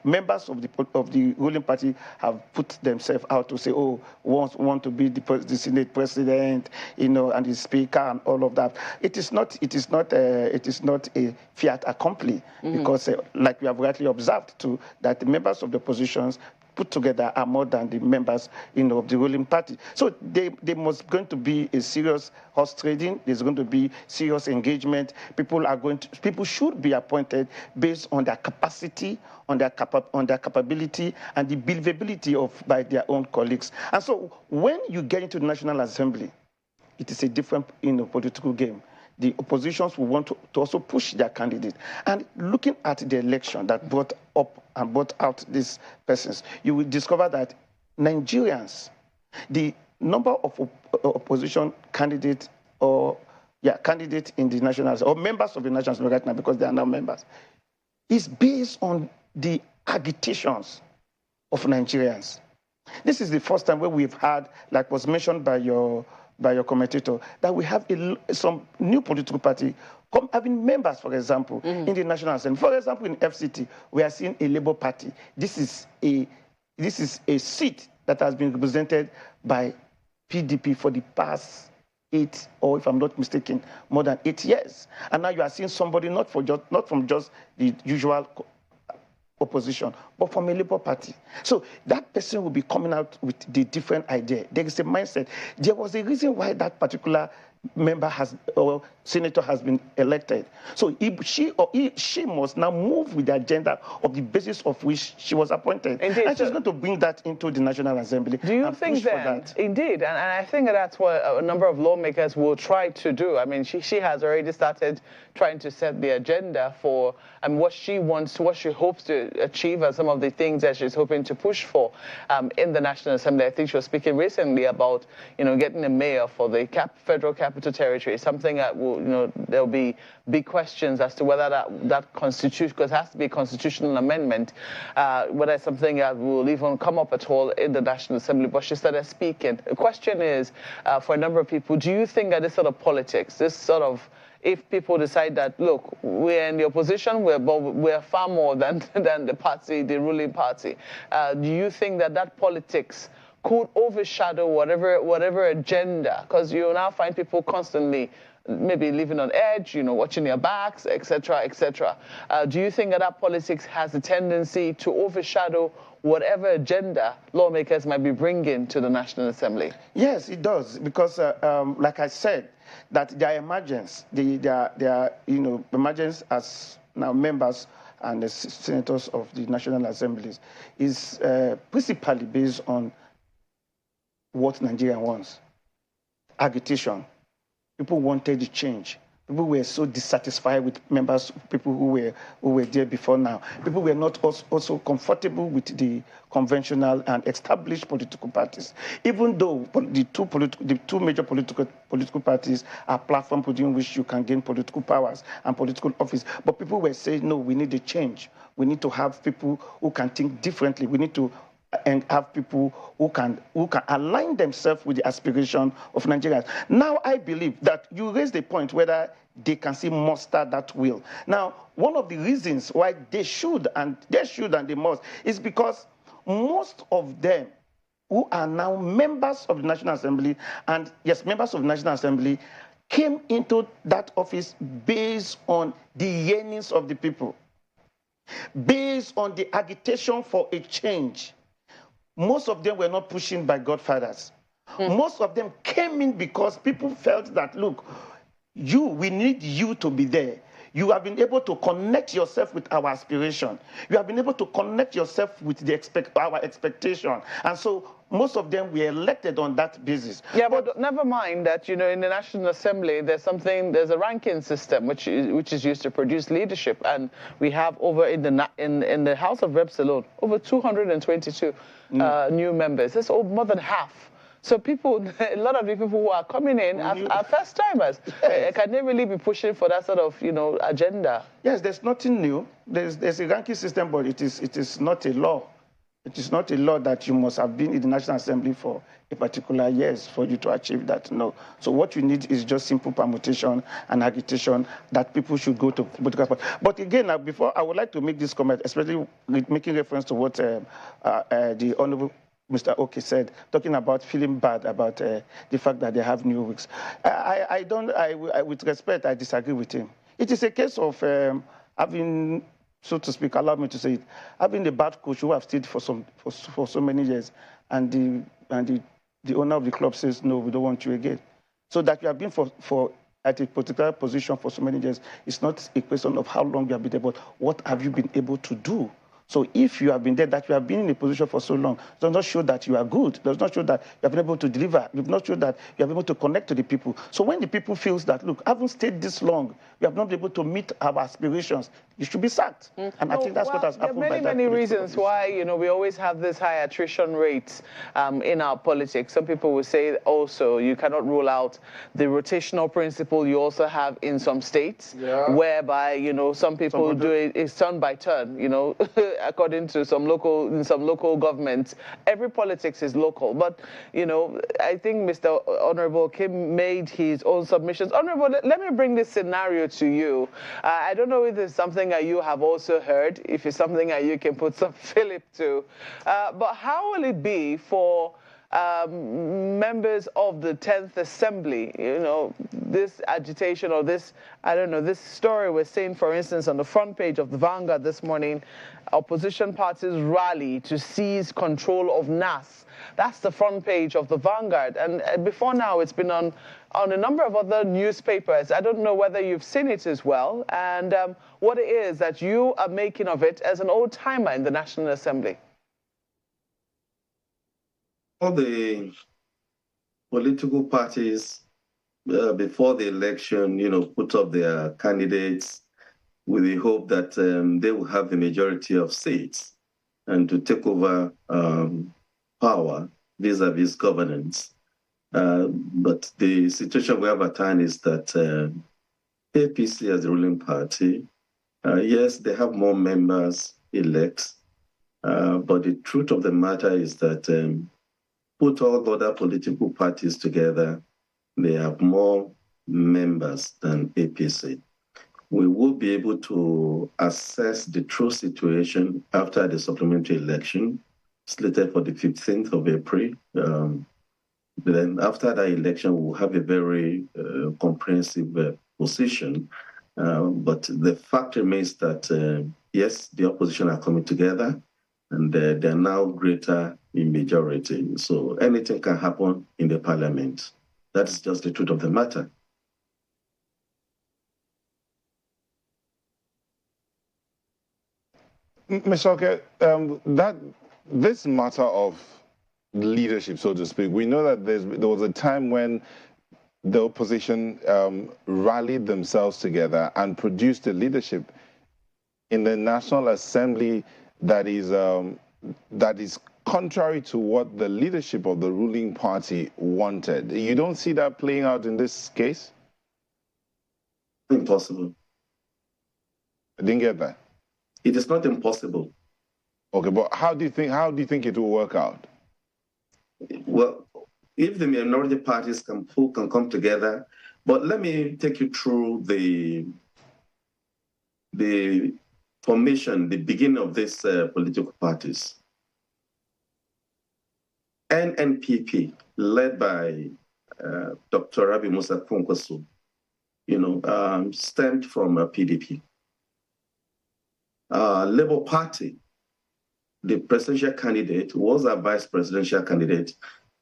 members of the ruling party have put themselves out to say, oh, want to be the Senate president, and the speaker and all of that. It is not a fiat accompli, because, like we have rightly observed too, that the members of the oppositions put together are more than the members, of the ruling party. So there must going to be a serious horse trading. There's going to be serious engagement. People should be appointed based on their capacity, on their capability, and the believability by their own colleagues. And so when you get into the National Assembly, it is a different political game. The oppositions will want to also push their candidate. And looking at the election that brought out these persons, you will discover that Nigerians, the number of opposition candidates candidates in the National Assembly, or members of the National Assembly right now, because they are now members, is based on the agitations of Nigerians. This is the first time where we've had, like was mentioned by your commentator, that we have some new political party having members, for example, in the National Assembly. For example, in FCT, we are seeing a Labour Party. This is a seat that has been represented by PDP for the past 8, or if I'm not mistaken, more than 8 years. And now you are seeing somebody not from just the usual opposition, but from a Labour Party. So that person will be coming out with the different idea. There is a mindset. There was a reason why that particular member or senator has been elected. So she must now move with the agenda of the basis of which she was appointed. Indeed, and she's going to bring that into the National Assembly. Do you think that? Indeed, and I think that's what a number of lawmakers will try to do. I mean, she has already started trying to set the agenda for what she wants, what she hopes to achieve, and some of the things that she's hoping to push for in the National Assembly. I think she was speaking recently about, getting a mayor for the Federal Capital Territory, something that will, there'll be big questions as to whether that constitutes, because it has to be a constitutional amendment, whether it's something that will even come up at all in the National Assembly. But she started speaking. The question is, for a number of people, do you think that this sort of politics, if people decide that, look, we're in the opposition, we're far more than the party, the ruling party, do you think that politics could overshadow whatever agenda? Because you now find people constantly maybe living on edge, watching their backs, etc., etc. Do you think that politics has a tendency to overshadow whatever agenda lawmakers might be bringing to the National Assembly? Yes, it does, because like I said, that their emergence, their emergence as now members and the senators of the National Assemblies is principally based on what Nigeria wants. Agitation. People wanted to change. People were so dissatisfied with members, people who were there before now. People were not also comfortable with the conventional and established political parties. Even though the two major political parties are platforms within which you can gain political powers and political office. But people were saying, no, we need a change. We need to have people who can think differently. We need to have people who can align themselves with the aspiration of Nigerians. Now, I believe that you raised the point whether they can see muster that will. Now, one of the reasons why they should and they must is because most of them who are now members of the National Assembly, and yes, members of the National Assembly, came into that office based on the yearnings of the people, based on the agitation for a change. Most of them were not pushing by godfathers. Most of them came in because people felt that, look, we need you to be there. You have been able to connect yourself with our aspiration. You have been able to connect yourself with our expectation. And so most of them were elected on that basis. Yeah, but never mind that, in the National Assembly, there's a ranking system which is used to produce leadership. And we have over in the House of Reps alone, over 222 new members. That's more than half. So a lot of the people who are coming in are first timers. Yes. Can they really be pushing for that sort of, agenda? Yes, there's nothing new. There's a ranking system, but it is not a law. It is not a law that you must have been in the National Assembly for a particular years for you to achieve that. No. So what you need is just simple permutation and agitation that people should go to political party. But again, before I would like to make this comment, especially with making reference to what the Honourable Mr. Oki said, talking about feeling bad about the fact that they have new weeks. With respect, I disagree with him. It is a case of having, so to speak, allow me to say it, having a bad coach who have stayed for so many years, and the owner of the club says, no, we don't want you again. So that you have been at a particular position for so many years, it's not a question of how long you have been there, but what have you been able to do? So if you have been there, that you have been in a position for so long, does not show that you are good, does not show that you have been able to deliver, does not show that you have been able to connect to the people. So when the people feels that, look, I haven't stayed this long, we have not been able to meet our aspirations, you should be sacked. And I think that's what has happened. There are many reasons why, we always have this high attrition rates in our politics. Some people will say also you cannot rule out the rotational principle you also have in some states, whereby, some people do it's turn by turn, according to some local governments. Every politics is local. But, I think Mr. Honorable Kim made his own submissions. Honorable, let me bring this scenario to you. I don't know if there's something that you have also heard, if it's something that you can put some fillip to. But how will it be for members of the 10th Assembly, this agitation or this, this story we're seeing, for instance, on the front page of the Vanguard this morning, opposition parties rally to seize control of NAS. That's the front page of the Vanguard. And before now, it's been on a number of other newspapers. I don't know whether you've seen it as well, and what it is that you are making of it as an old-timer in the National Assembly. All the political parties, before the election, put up their candidates with the hope that they will have the majority of seats and to take over power vis-a-vis governance. But the situation we have at hand is that APC as the ruling party, yes, they have more members elect, but the truth of the matter is that put all the other political parties together, they have more members than APC. We will be able to assess the true situation after the supplementary election, slated for the 15th of April. Then after that election, we'll have a very comprehensive position. But the fact remains that, yes, the opposition are coming together, and they're now greater in majority. So anything can happen in the parliament. That is just the truth of the matter. Mr. Oke, this matter of leadership, so to speak, we know that there was a time when the opposition rallied themselves together and produced a leadership in the National Assembly that is contrary to what the leadership of the ruling party wanted. You don't see that playing out in this case? Impossible. I didn't get that. It is not impossible. Okay, but how do you think it will work out? Well, if the minority parties can come together, but let me take you through the formation, the beginning of these political parties. NNPP, led by Dr. Rabi Musa Kwankwaso, stemmed from PDP. Labour Party, the presidential candidate, was a vice presidential candidate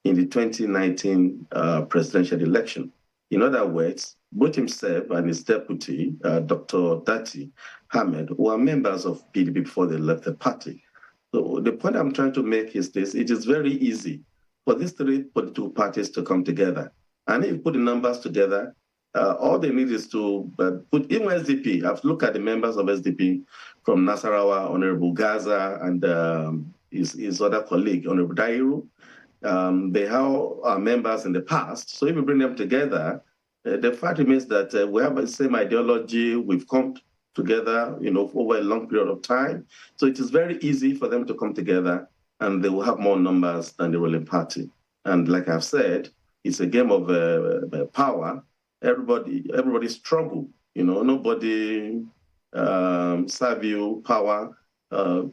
in the 2019 presidential election. In other words, both himself and his deputy, Dr. Dati Ahmed, were members of PDP before they left the party. So the point I'm trying to make is this: it is very easy for these three political parties to come together. And if you put the numbers together, all they need is to put, even SDP, I've looked at the members of SDP from Nasarawa, Honorable Gaza, and his other colleague, Honorable Dairu. They are members in the past. So if you bring them together, the fact remains that we have the same ideology. We've come together, over a long period of time. So it is very easy for them to come together and they will have more numbers than the ruling party. And like I've said, it's a game of power. Everybody struggle. You know, nobody serve you power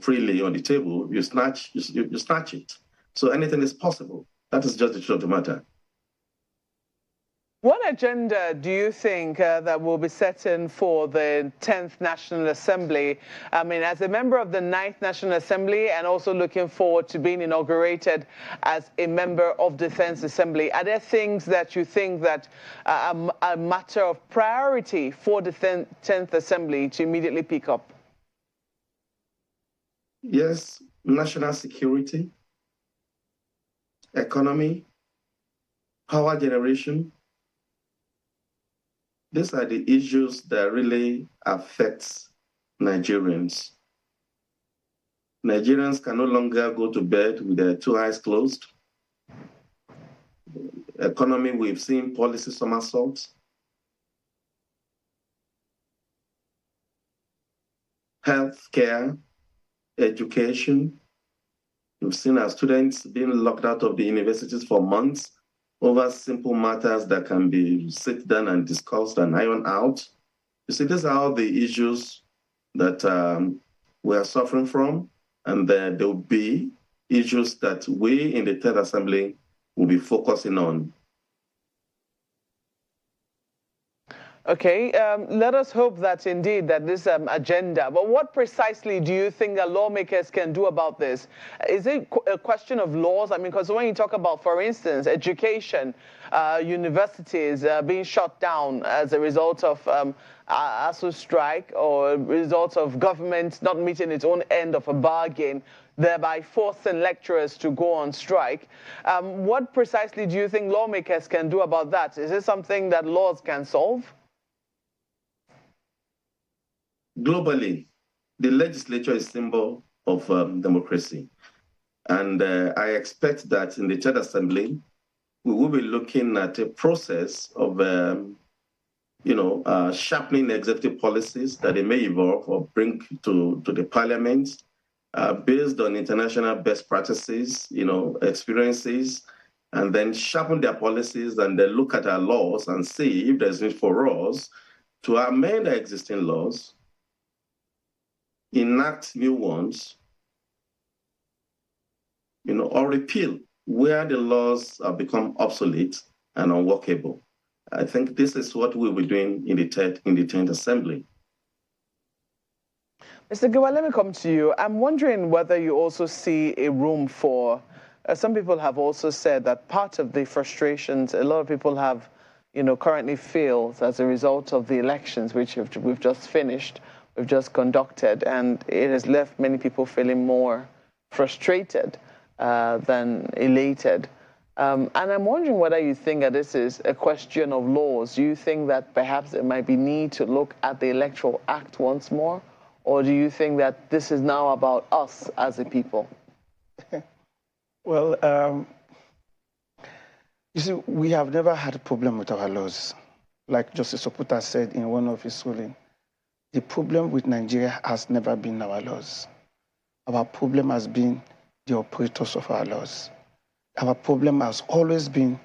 freely on the table. You snatch it. So anything is possible. That is just the truth of the matter. What agenda do you think that will be set in for the 10th National Assembly? I mean, as a member of the 9th National Assembly and also looking forward to being inaugurated as a member of the 10th Assembly, are there things that you think that are a matter of priority for the 10th Assembly to immediately pick up? Yes, national security, economy, power generation. These are the issues that really affect Nigerians. Nigerians can no longer go to bed with their two eyes closed. Economy, we've seen policy somersaults. Healthcare, education. We've seen our students being locked out of the universities for months over simple matters that can be sit down and discussed and ironed out. You see, these are all the issues that we are suffering from, and there will be issues that we in the 10th Assembly will be focusing on. Okay, let us hope that indeed that this agenda, but what precisely do you think that lawmakers can do about this? Is it a question of laws? I mean, because when you talk about, for instance, education, universities being shut down as a result of ASU strike or a result of government not meeting its own end of a bargain, thereby forcing lecturers to go on strike. What precisely do you think lawmakers can do about that? Is it something that laws can solve? Globally, the legislature is a symbol of democracy. And I expect that in the 10th Assembly, we will be looking at a process of, sharpening executive policies that they may evolve or bring to the parliament based on international best practices, experiences, and then sharpen their policies and then look at our laws and see if there's need for us to amend our existing laws, enact new ones, or repeal where the laws have become obsolete and unworkable. I think this is what we'll be doing in the 10th Assembly. Mr. Giwa, let me come to you. I'm wondering whether you also see a room for, some people have also said that part of the frustrations a lot of people have, currently feel as a result of the elections which we've just finished, we've just conducted, and it has left many people feeling more frustrated than elated. And I'm wondering whether you think that this is a question of laws. Do you think that perhaps there might be need to look at the Electoral Act once more? Or do you think that this is now about us as a people? Well, you see, we have never had a problem with our laws. Like Justice Oputa said in one of his rulings, the problem with Nigeria has never been our laws. Our problem has been the operators of our laws. Our problem has always been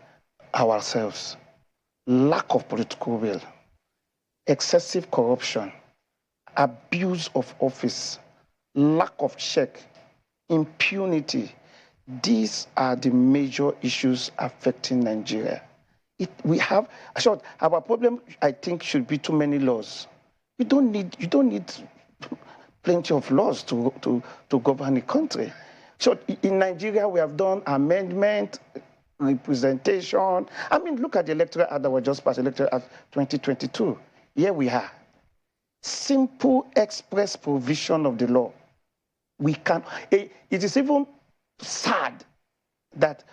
ourselves. Lack of political will, excessive corruption, abuse of office, lack of check, impunity. These are the major issues affecting Nigeria. Our problem, I think, should be too many laws. You don't need plenty of laws to govern a country. So in Nigeria, we have done amendment, representation. I mean, look at the Electoral Act that was just passed, Electoral Act 2022. Here we are. Simple express provision of the law. It is even sad that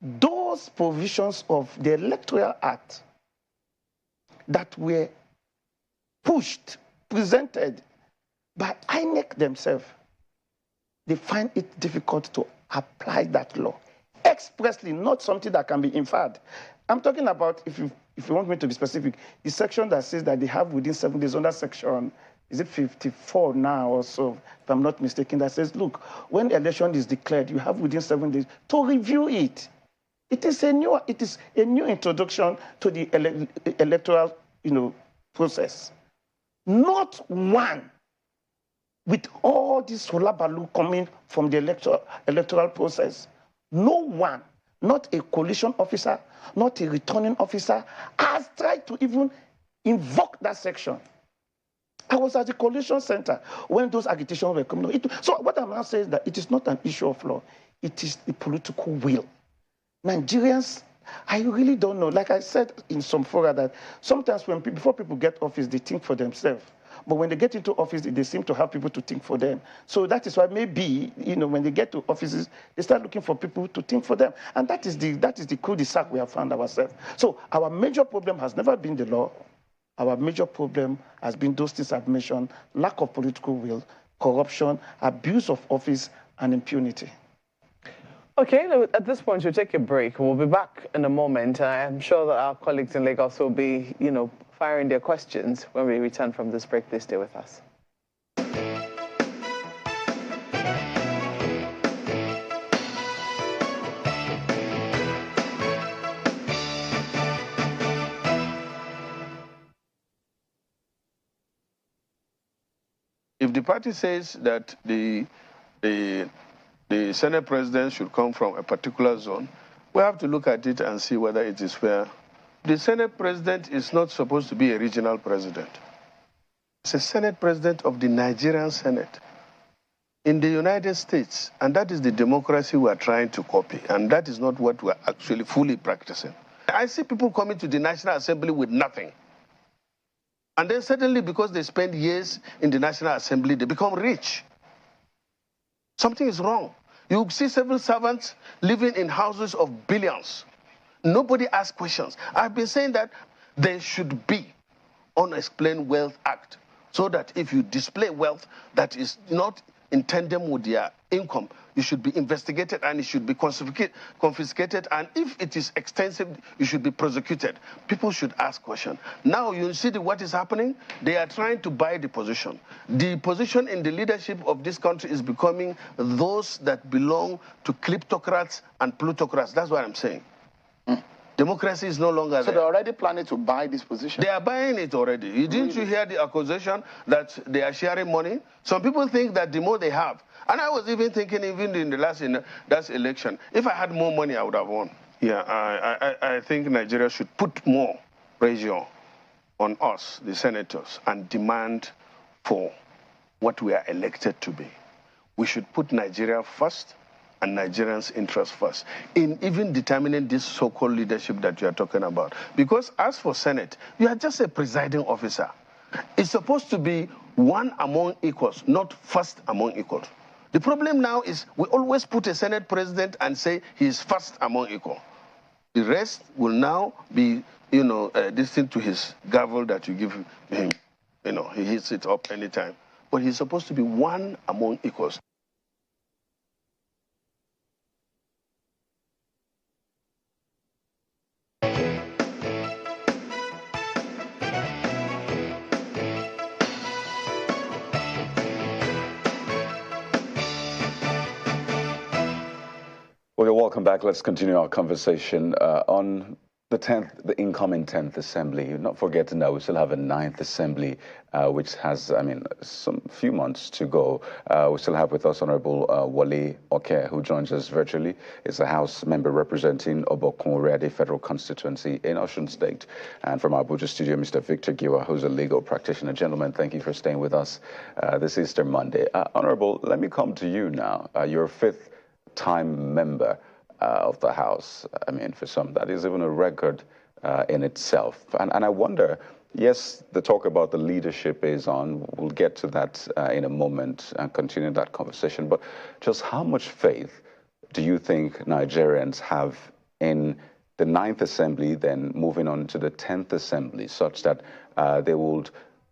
those provisions of the Electoral Act that were pushed, presented by INEC themselves, they find it difficult to apply that law expressly, not something that can be inferred. I'm talking about, if you want me to be specific, the section that says that they have within 7 days under section is it 54 now or so, if I'm not mistaken, that says, look, when the election is declared, you have within 7 days to review it. It is a new introduction to the electoral, process. Not one, with all this hullabaloo coming from the electoral process, no one, not a coalition officer, not a returning officer, has tried to even invoke that section. I was at the coalition center when those agitations were coming. So what I'm now saying is that it is not an issue of law. It is the political will. Nigerians, I really don't know. Like I said in some fora that sometimes before people get office, they think for themselves. But when they get into office, they seem to have people to think for them. So that is why maybe, when they get to offices, they start looking for people to think for them. And that is the cul-de-sac we have found ourselves. So our major problem has never been the law. Our major problem has been those things I've mentioned: lack of political will, corruption, abuse of office, and impunity. Okay, at this point, we'll take a break. We'll be back in a moment. I'm sure that our colleagues in Lagos will be, firing their questions when we return from this break. Please stay with us. If the party says that the Senate president should come from a particular zone, we have to look at it and see whether it is fair. The Senate president is not supposed to be a regional president. It's a Senate president of the Nigerian Senate in the United States, and that is the democracy we are trying to copy, and that is not what we are actually fully practicing. I see people coming to the National Assembly with nothing. And then suddenly, because they spend years in the National Assembly, they become rich. Something is wrong. You see civil servants living in houses of billions. Nobody asks questions. I've been saying that there should be Unexplained Wealth Act, so that if you display wealth that is not in tandem with their income, you should be investigated and it should be confiscated, and if it is extensive, you should be prosecuted. People should ask questions. Now you see what is happening? They are trying to buy the position. The position in the leadership of this country is becoming those that belong to kleptocrats and plutocrats. That's what I'm saying. Democracy is no longer there. So they're already planning to buy this position? They are buying it already. Didn't you hear the accusation that they are sharing money? Some people think that the more they have. And I was even thinking, even in the last election, if I had more money, I would have won. Yeah, I think Nigeria should put more pressure on us, the senators, and demand for what we are elected to be. We should put Nigeria first and Nigerians' interests first in even determining this so-called leadership that you are talking about. Because as for Senate, you are just a presiding officer. It's supposed to be one among equals, not first among equals. The problem now is we always put a Senate president and say he is first among equals. The rest will now be, listening to his gavel that you give him. He hits it up anytime. But he's supposed to be one among equals. Okay, welcome back. Let's continue our conversation on the incoming 10th Assembly. Not forgetting that we still have a 9th Assembly, which has, some few months to go. We still have with us Honorable Wale Oke, who joins us virtually. He's a House member representing Obokun-Oreade Federal Constituency in Osun State. And from our Abuja studio, Mr. Victor Giwa, who's a legal practitioner. Gentlemen, thank you for staying with us this Easter Monday. Honorable, let me come to you now. You're a fifth-time member of the House. For some, that is even a record in itself. And I wonder, yes, the talk about the leadership is on. We'll get to that in a moment and continue that conversation. But just how much faith do you think Nigerians have in the 9th Assembly, then moving on to the 10th Assembly, such that they will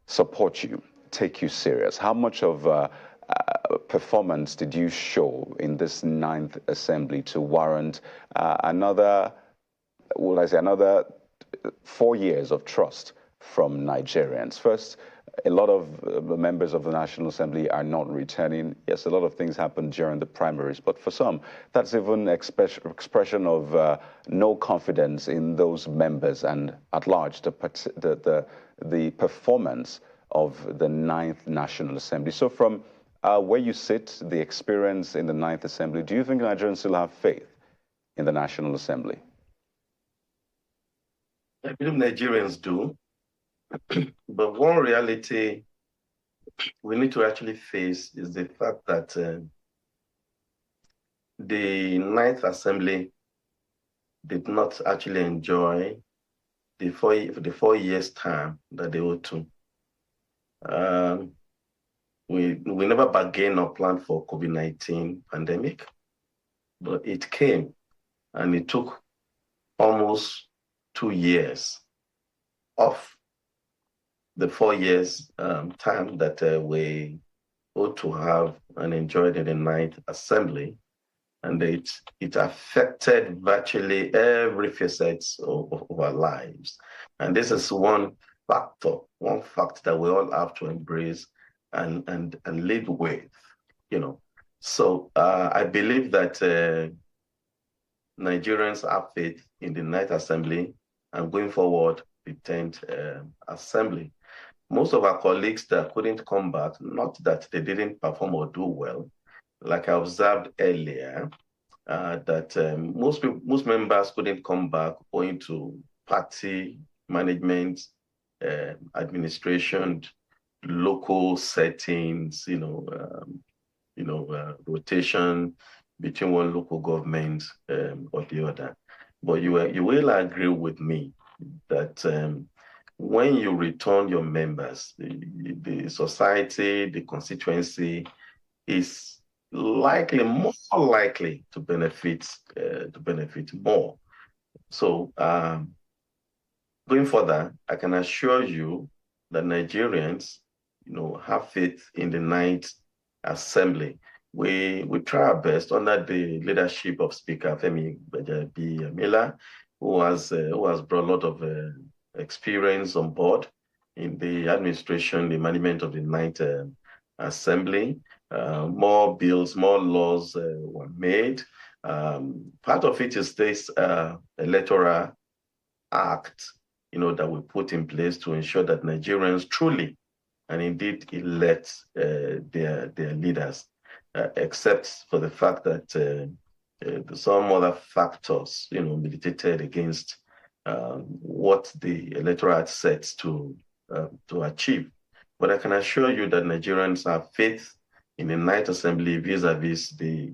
support you, take you serious? How much of performance did you show in this 9th Assembly to warrant another 4 years of trust from Nigerians? First, a lot of the members of the National Assembly are not returning. Yes, a lot of things happened during the primaries, but for some, that's even expression of no confidence in those members and at large the performance of the Ninth National Assembly. So from where you sit, the experience in the Ninth Assembly, do you think Nigerians still have faith in the National Assembly? I believe Nigerians do. But one reality we need to actually face is the fact that the Ninth Assembly did not actually enjoy the 4 years term that they owed to. We never bargained or planned for COVID-19 pandemic, but it came and it took almost 2 years off the 4 years time that we ought to have and enjoyed in the Ninth Assembly. And it affected virtually every facet of our lives. And this is one fact that we all have to embrace and live with, you know. So I believe that Nigerians have faith in the Ninth Assembly and going forward, the 10th Assembly. Most of our colleagues that couldn't come back, not that they didn't perform or do well, like I observed earlier, that most members couldn't come back owing to party management, administration, local settings, rotation between one local government or the other. But you will agree with me that when you return your members, the society, the constituency is more likely to benefit more. So going further, I can assure you that Nigerians, have faith in the Ninth Assembly. We try our best under the leadership of Speaker Femi Miller, who has brought a lot of experience on board in the administration, the management of the Ninth Assembly. More bills, more laws were made. Part of it is this electoral act, that we put in place to ensure that Nigerians truly and indeed elect their leaders, except for the fact that some other factors, militated against what the electoral act sets to achieve. But I can assure you that Nigerians have faith in the Ninth Assembly vis-a-vis the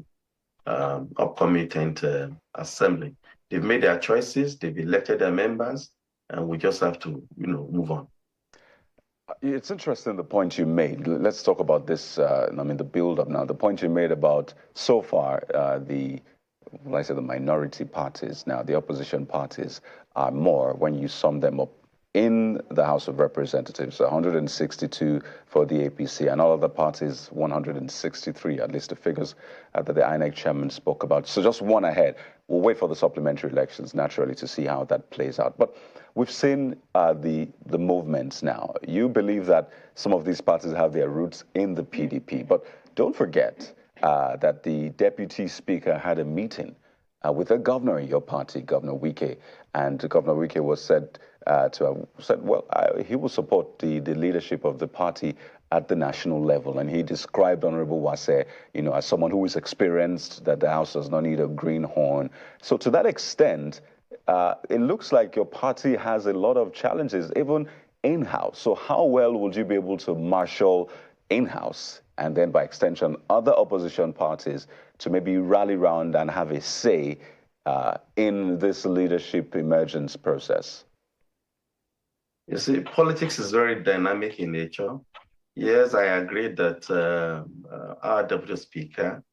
upcoming 10th Assembly. They've made their choices, they've elected their members, and we just have to, move on. It's interesting the point you made. Let's talk about this, the build-up now. The point you made about so far the minority parties, now the opposition parties are more when you sum them up in the House of Representatives, 162 for the APC, and all other parties 163, at least the figures that the INEC chairman spoke about. So just one ahead. We'll wait for the supplementary elections, naturally, to see how that plays out. But we've seen the movements now. You believe that some of these parties have their roots in the PDP, but don't forget that the deputy speaker had a meeting with the governor in your party, Governor Wike, and Governor Wike was said he will support the leadership of the party at the national level. And he described Honorable Wase, as someone who is experienced, that the House does not need a greenhorn. So to that extent, it looks like your party has a lot of challenges, even in-house. So how well would you be able to marshal in-house and then by extension other opposition parties to maybe rally round and have a say in this leadership emergence process? You see, politics is very dynamic in nature. Yes, I agree that our deputy speaker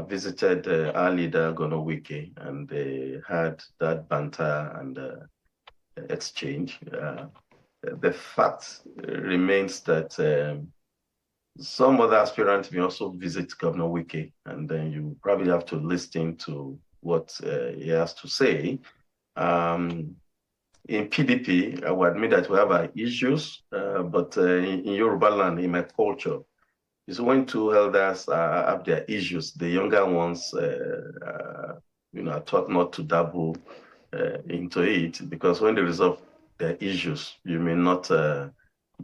visited our leader, Governor Wike, and they had that banter and exchange. The fact remains that some other aspirants may also visit Governor Wike, and then you probably have to listen to what he has to say. in PDP, I will admit that we have our issues, but in Yoruba land, in my culture, is when two elders have their issues, the younger ones, are taught not to dabble into it, because when they resolve their issues, you may not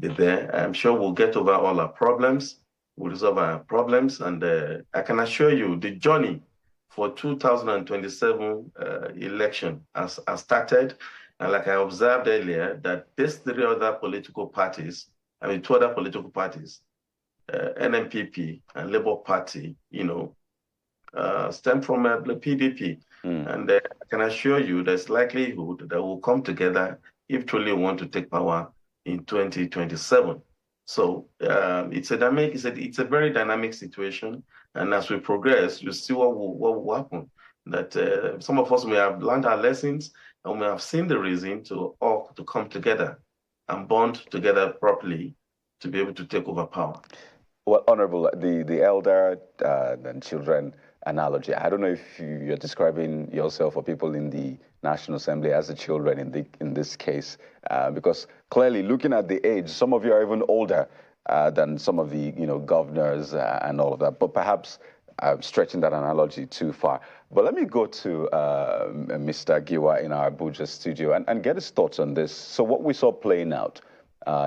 be there. I'm sure we'll get over all our problems, we'll resolve our problems, and I can assure you the journey for 2027 election has started. And like I observed earlier, that these three other political parties, two other political parties, NMPP and Labour Party, stem from the PDP. And I can assure you there's likelihood that we'll come together if truly we want to take power in 2027. So it's a very dynamic situation. And as we progress, you see what will happen. That some of us may have learned our lessons and we have seen the reason to come together and bond together properly to be able to take over power. Well, Honorable, the elder and children analogy, I don't know if you're describing yourself or people in the National Assembly as the children in this case, because clearly looking at the age, some of you are even older than some of the governors and all of that, but perhaps I'm stretching that analogy too far. But let me go to Mr. Giwa in our Abuja studio and get his thoughts on this. So what we saw playing out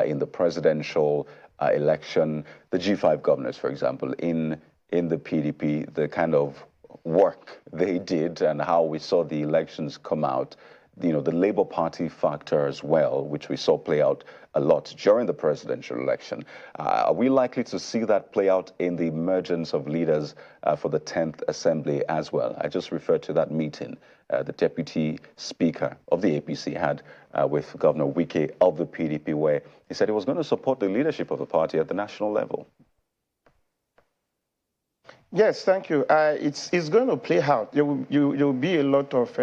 in the presidential election, the G5 governors, for example, in the PDP, the kind of work they did and how we saw the elections come out, the Labour Party factor as well, which we saw play out a lot during the presidential election. Are we likely to see that play out in the emergence of leaders for the 10th Assembly as well? I just referred to that meeting the Deputy Speaker of the APC had with Governor Wike of the PDP, where he said he was going to support the leadership of the party at the national level. Yes, thank you. It's going to play out. There will be a lot of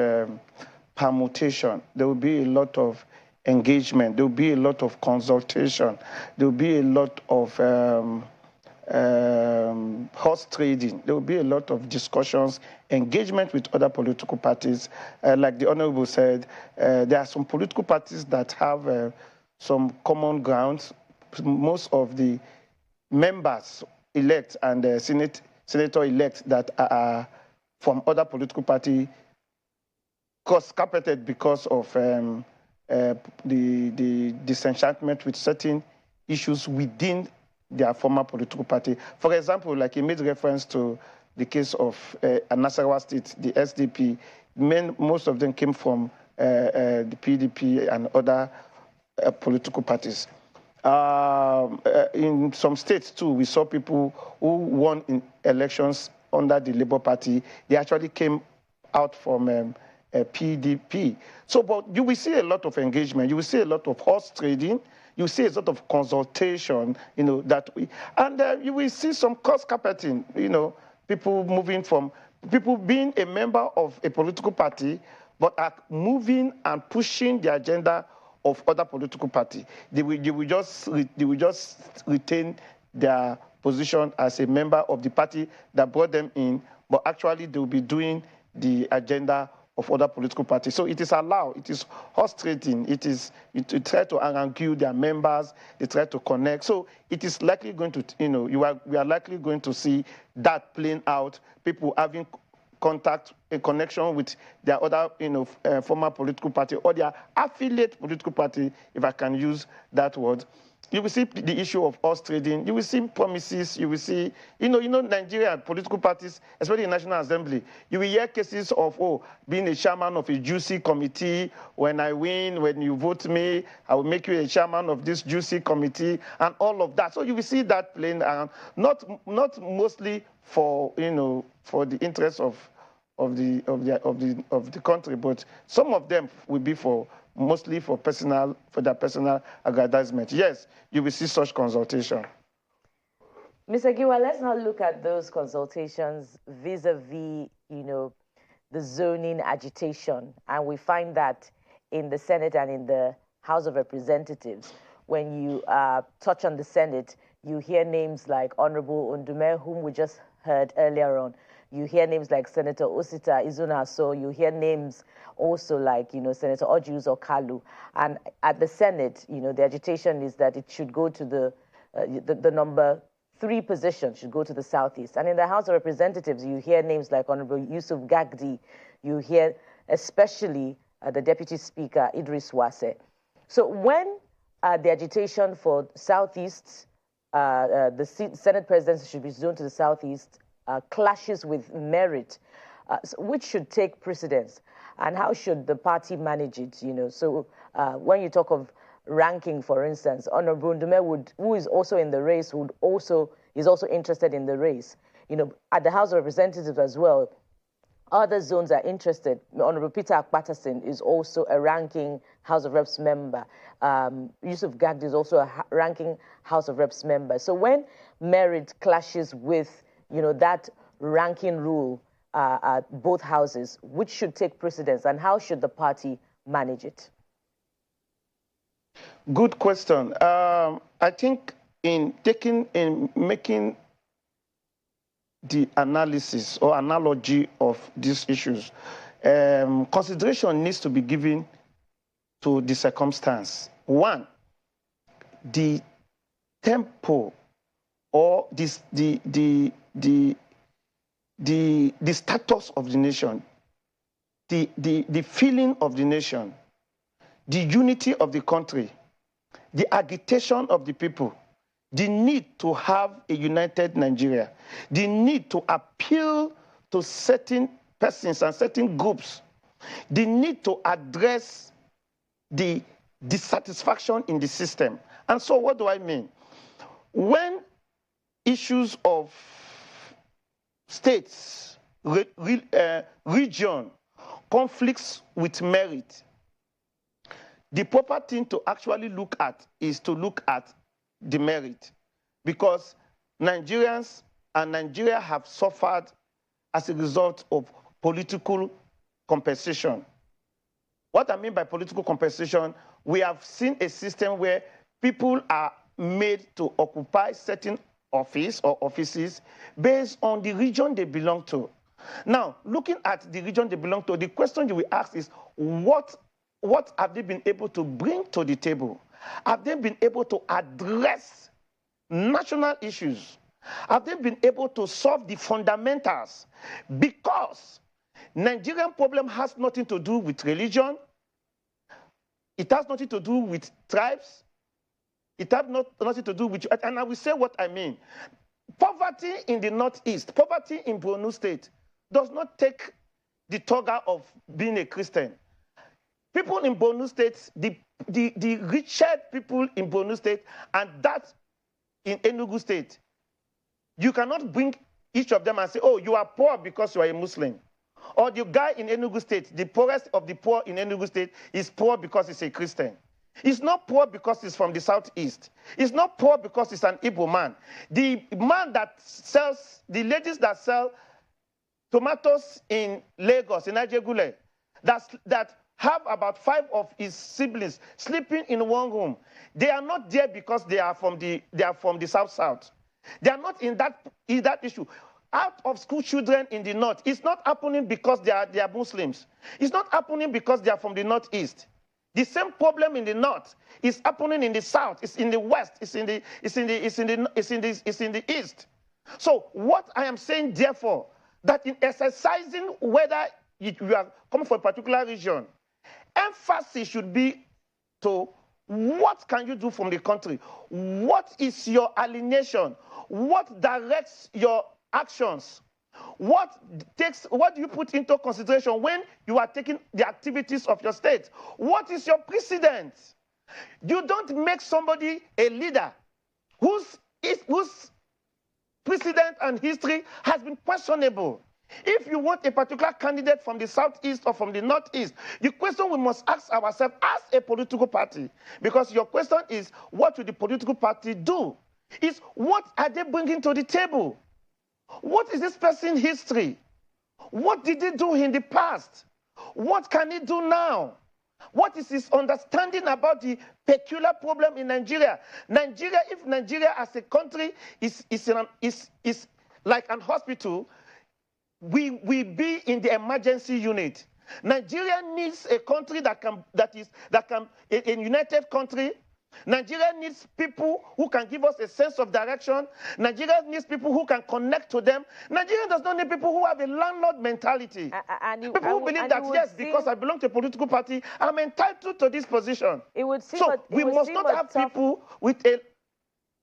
permutation. There will be a lot of engagement. There will be a lot of consultation. There will be a lot of horse trading. There will be a lot of discussions, engagement with other political parties. Like the Honorable said, there are some political parties that have some common grounds. Most of the members-elect and senator-elect that are from other political parties carpeted because of the disenchantment with certain issues within their former political party. For example, like he made reference to the case of Nasarawa State, the SDP, most of them came from the PDP and other political parties. In some states, too, we saw people who won in elections under the Labour Party. They actually came out from PDP. So, but you will see a lot of engagement. You will see a lot of horse trading. You see a lot of consultation, that we, and you will see some cost carpeting, people moving from, people being a member of a political party, but are moving and pushing the agenda of other political party. They will just retain their position as a member of the party that brought them in, but actually they will be doing the agenda of other political parties. So it is allowed, it is horse trading, it try to argue their members, they try to connect. So it is likely going to, we are likely going to see that playing out, people having a connection with their other, former political party or their affiliate political party, if I can use that word. You will see the issue of horse trading. You will see promises. You will see, Nigeria political parties, especially in National Assembly. You will hear cases of, being a chairman of a juicy committee. When I win, when you vote me, I will make you a chairman of this juicy committee, and all of that. So you will see that playing around, not mostly for for the interests of the country, but some of them will be mostly for their personal aggrandizement. Yes, you will see such consultation. Mr. Giwa, let's now look at those consultations vis-a-vis, the zoning agitation. And we find that in the Senate and in the House of Representatives, when you touch on the Senate, you hear names like Honorable Undume, whom we just heard earlier on. You hear names like Senator Osita Izuna, so you hear names also like, Senator Ojus or Kalu. And at the Senate, the agitation is that it should go to the number 3 position, should go to the Southeast. And in the House of Representatives, you hear names like Honorable Yusuf Gagdi. You hear especially the Deputy Speaker, Idris Wase. So when the agitation for Southeast, the Senate presidency should be zoned to the Southeast, clashes with merit, which should take precedence, and how should the party manage it? So when you talk of ranking, for instance, Honorable Ndume who is also in the race, is also interested in the race. At the House of Representatives as well, other zones are interested. Honorable Peter Akpatasin is also a ranking House of Reps member. Yusuf Gagdi is also a ranking House of Reps member. So when merit clashes with, that ranking rule at both houses, which should take precedence, and how should the party manage it? Good question. I think in making the analysis or analogy of these issues, consideration needs to be given to the circumstance. One, the tempo or the status of the nation, the feeling of the nation, the unity of the country, the agitation of the people, the need to have a united Nigeria, the need to appeal to certain persons and certain groups, the need to address the dissatisfaction in the system. And so what do I mean? When issues of states, region, conflicts with merit, the proper thing to actually look at is to look at the merit, because Nigerians and Nigeria have suffered as a result of political compensation. What I mean by political compensation, we have seen a system where people are made to occupy certain office or offices based on the region they belong to. Now, looking at the region they belong to, the question you will ask is, what have they been able to bring to the table? Have they been able to address national issues? Have they been able to solve the fundamentals? Because Nigerian problem has nothing to do with religion. It has nothing to do with tribes. It has nothing to do with, and I will say what I mean. Poverty in the Northeast, poverty in Borno State does not take the toga of being a Christian. People in Borno State, the richest people in Borno State and that in Enugu State, you cannot bring each of them and say, oh, you are poor because you are a Muslim. Or the guy in Enugu State, the poorest of the poor in Enugu State, is poor because he's a Christian. He's not poor because he's from the Southeast. He's not poor because he's an Igbo man. The man that sells, the ladies that sell tomatoes in Lagos, in Ajegule, that have about 5 of his siblings sleeping in one room. They are not there because they are from the South. They are not in that issue. Out of school children in the North, it's not happening because they are Muslims. It's not happening because they are from the Northeast. The same problem in the North is happening in the South. It's in the West. It's in the East. So what I am saying, therefore, that in exercising whether you are coming from a particular region, emphasis should be to what can you do from the country? What is your alienation? What directs your actions? What do you put into consideration when you are taking the activities of your state? What is your precedent? You don't make somebody a leader whose precedent and history has been questionable. If you want a particular candidate from the Southeast or from the Northeast, the question we must ask ourselves as a political party, because your question is, what will the political party do? Is what are they bringing to the table? What is this person's history? What did he do in the past? What can he do now? What is his understanding about the peculiar problem in Nigeria? If Nigeria as a country is like an hospital, we be in the emergency unit. Nigeria needs a country that can a united country. Nigeria needs people who can give us a sense of direction. Nigeria needs people who can connect to them. Nigeria does not need people who have a landlord mentality. People who believe that, yes, because I belong to a political party, I'm entitled to this position. We must not have people with a...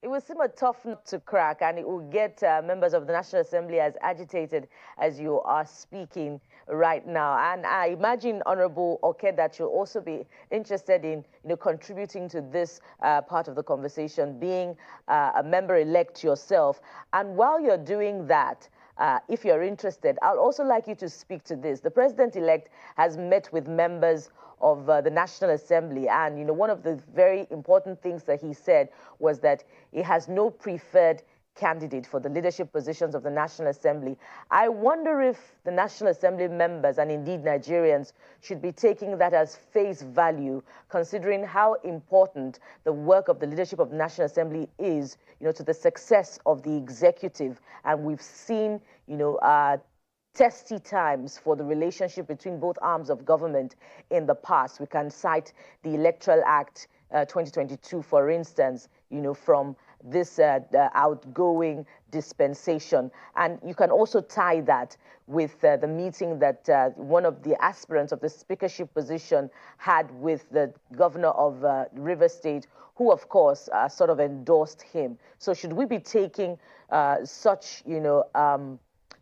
It will seem a tough nut to crack, and it will get members of the National Assembly as agitated as you are speaking right now. And I imagine, Honorable Oke, that you'll also be interested in contributing to this part of the conversation, being a member-elect yourself. And while you're doing that, if you're interested, I'd also like you to speak to this. The President-elect has met with members of the National Assembly, and one of the very important things that he said was that he has no preferred candidate for the leadership positions of the National Assembly. I wonder if the National Assembly members and indeed Nigerians should be taking that as face value, considering how important the work of the leadership of the National Assembly is, to the success of the executive. And we've seen, testy times for the relationship between both arms of government in the past. We can cite the Electoral Act 2022, for instance, from this outgoing dispensation. And you can also tie that with the meeting that one of the aspirants of the speakership position had with the governor of Rivers State, who, of course, sort of endorsed him. So should we be taking such,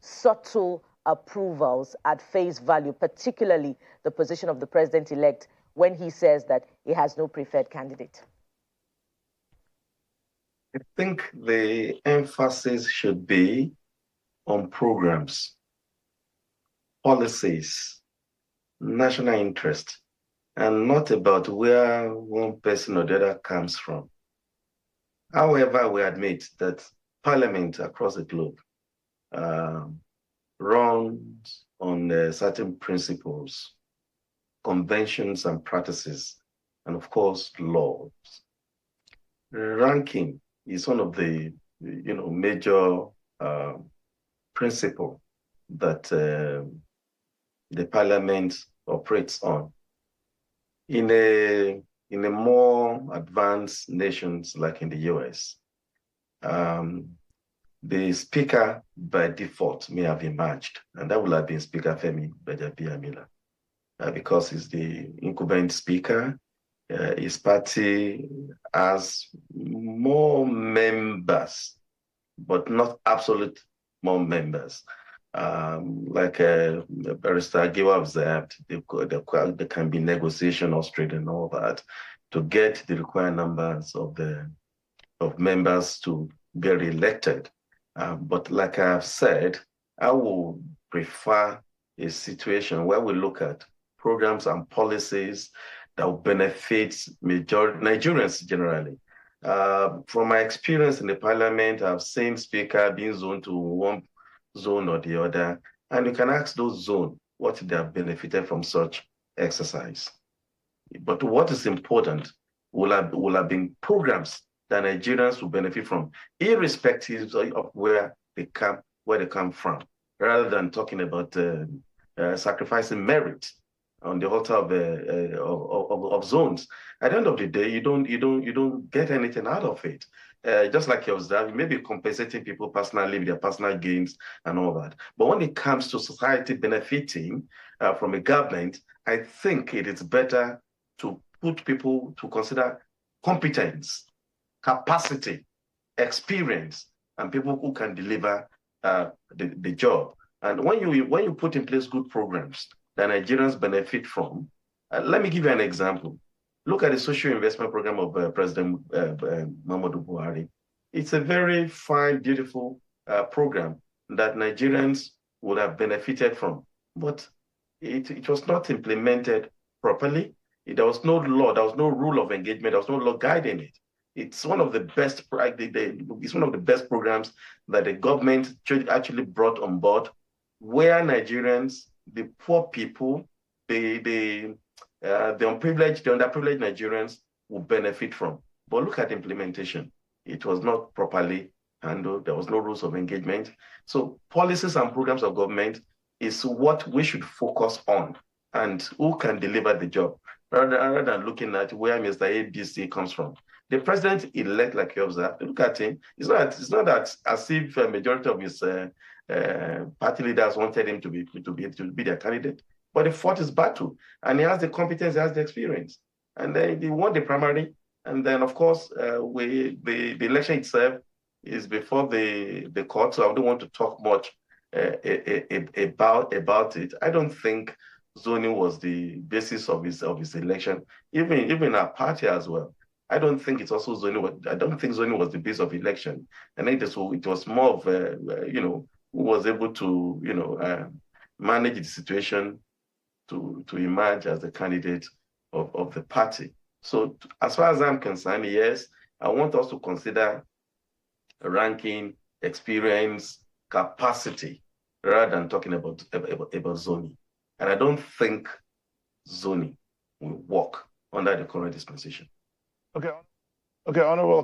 subtle approvals at face value, particularly the position of the president-elect, when he says that he has no preferred candidate? I think the emphasis should be on programs, policies, national interest, and not about where one person or the other comes from. However, we admit that parliament across the globe runs on certain principles, conventions and practices, and of course, laws. Ranking is one of the major principle that the parliament operates on. In a more advanced nations like in the US, the speaker by default may have emerged, and that would have been Speaker Femi Gbajabiamila, because he's the incumbent speaker. His party has more members, but not absolute more members. Like Barrister Giwa observed, there can be negotiation or trade and all that to get the required numbers of members to get elected. But like I have said, I will prefer a situation where we look at programs and policies that will benefit Nigerians generally. From my experience in the parliament, I've seen speaker being zoned to one zone or the other, and you can ask those zones what they have benefited from such exercise. But what is important will have been programs that Nigerians will benefit from, irrespective of where they come from, rather than talking about sacrificing merit on the altar of zones. At the end of the day, you don't get anything out of it. Just like you observed, you may be compensating people personally with their personal gains and all that. But when it comes to society benefiting from a government, I think it is better to put people to consider competence, capacity, experience, and people who can deliver the job. And when you put in place good programs that Nigerians benefit from, let me give you an example. Look at the social investment program of President Muhammadu Buhari. It's a very fine, beautiful program that Nigerians would have benefited from, but it was not implemented properly. There was no law, there was no rule of engagement, there was no law guiding it. It's one of the best. It's one of the best programs that the government actually brought on board, where Nigerians, the poor people, the underprivileged Nigerians will benefit from. But look at implementation. It was not properly handled. There was no rules of engagement. So policies and programs of government is what we should focus on and who can deliver the job rather than looking at where Mr. ABC comes from. The president-elect, like you observed, look at him. It's not that as if a majority of his party leaders wanted him to be their candidate, but he fought his battle, and he has the competence, he has the experience, and then he won the primary, and then of course the election itself is before the court, so I don't want to talk much about it. I don't think zoning was the basis of his election, even our party as well. I don't think it's also zoning. I don't think zoning was the base of election. I think it was more of who was able to manage the situation to emerge as the candidate of the party. So as far as I'm concerned, yes, I want us to consider ranking, experience, capacity, rather than talking about zoning. And I don't think zoning will work under the current dispensation. Okay, Honorable,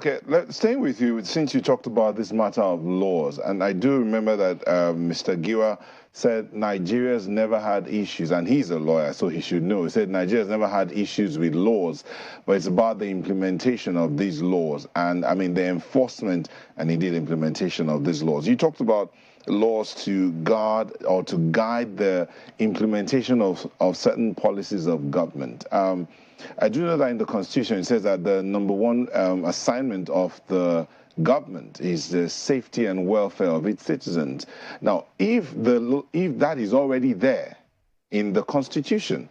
staying with you, since you talked about this matter of laws, and I do remember that Mr. Giwa said Nigeria's never had issues, and he's a lawyer, so he should know. He said Nigeria's never had issues with laws, but it's about the implementation of these laws, and I mean the enforcement and indeed implementation of these laws. You talked about laws to guard or to guide the implementation of certain policies of government. I do know that in the Constitution it says that the number one assignment of the government is the safety and welfare of its citizens. Now, if that is already there in the Constitution,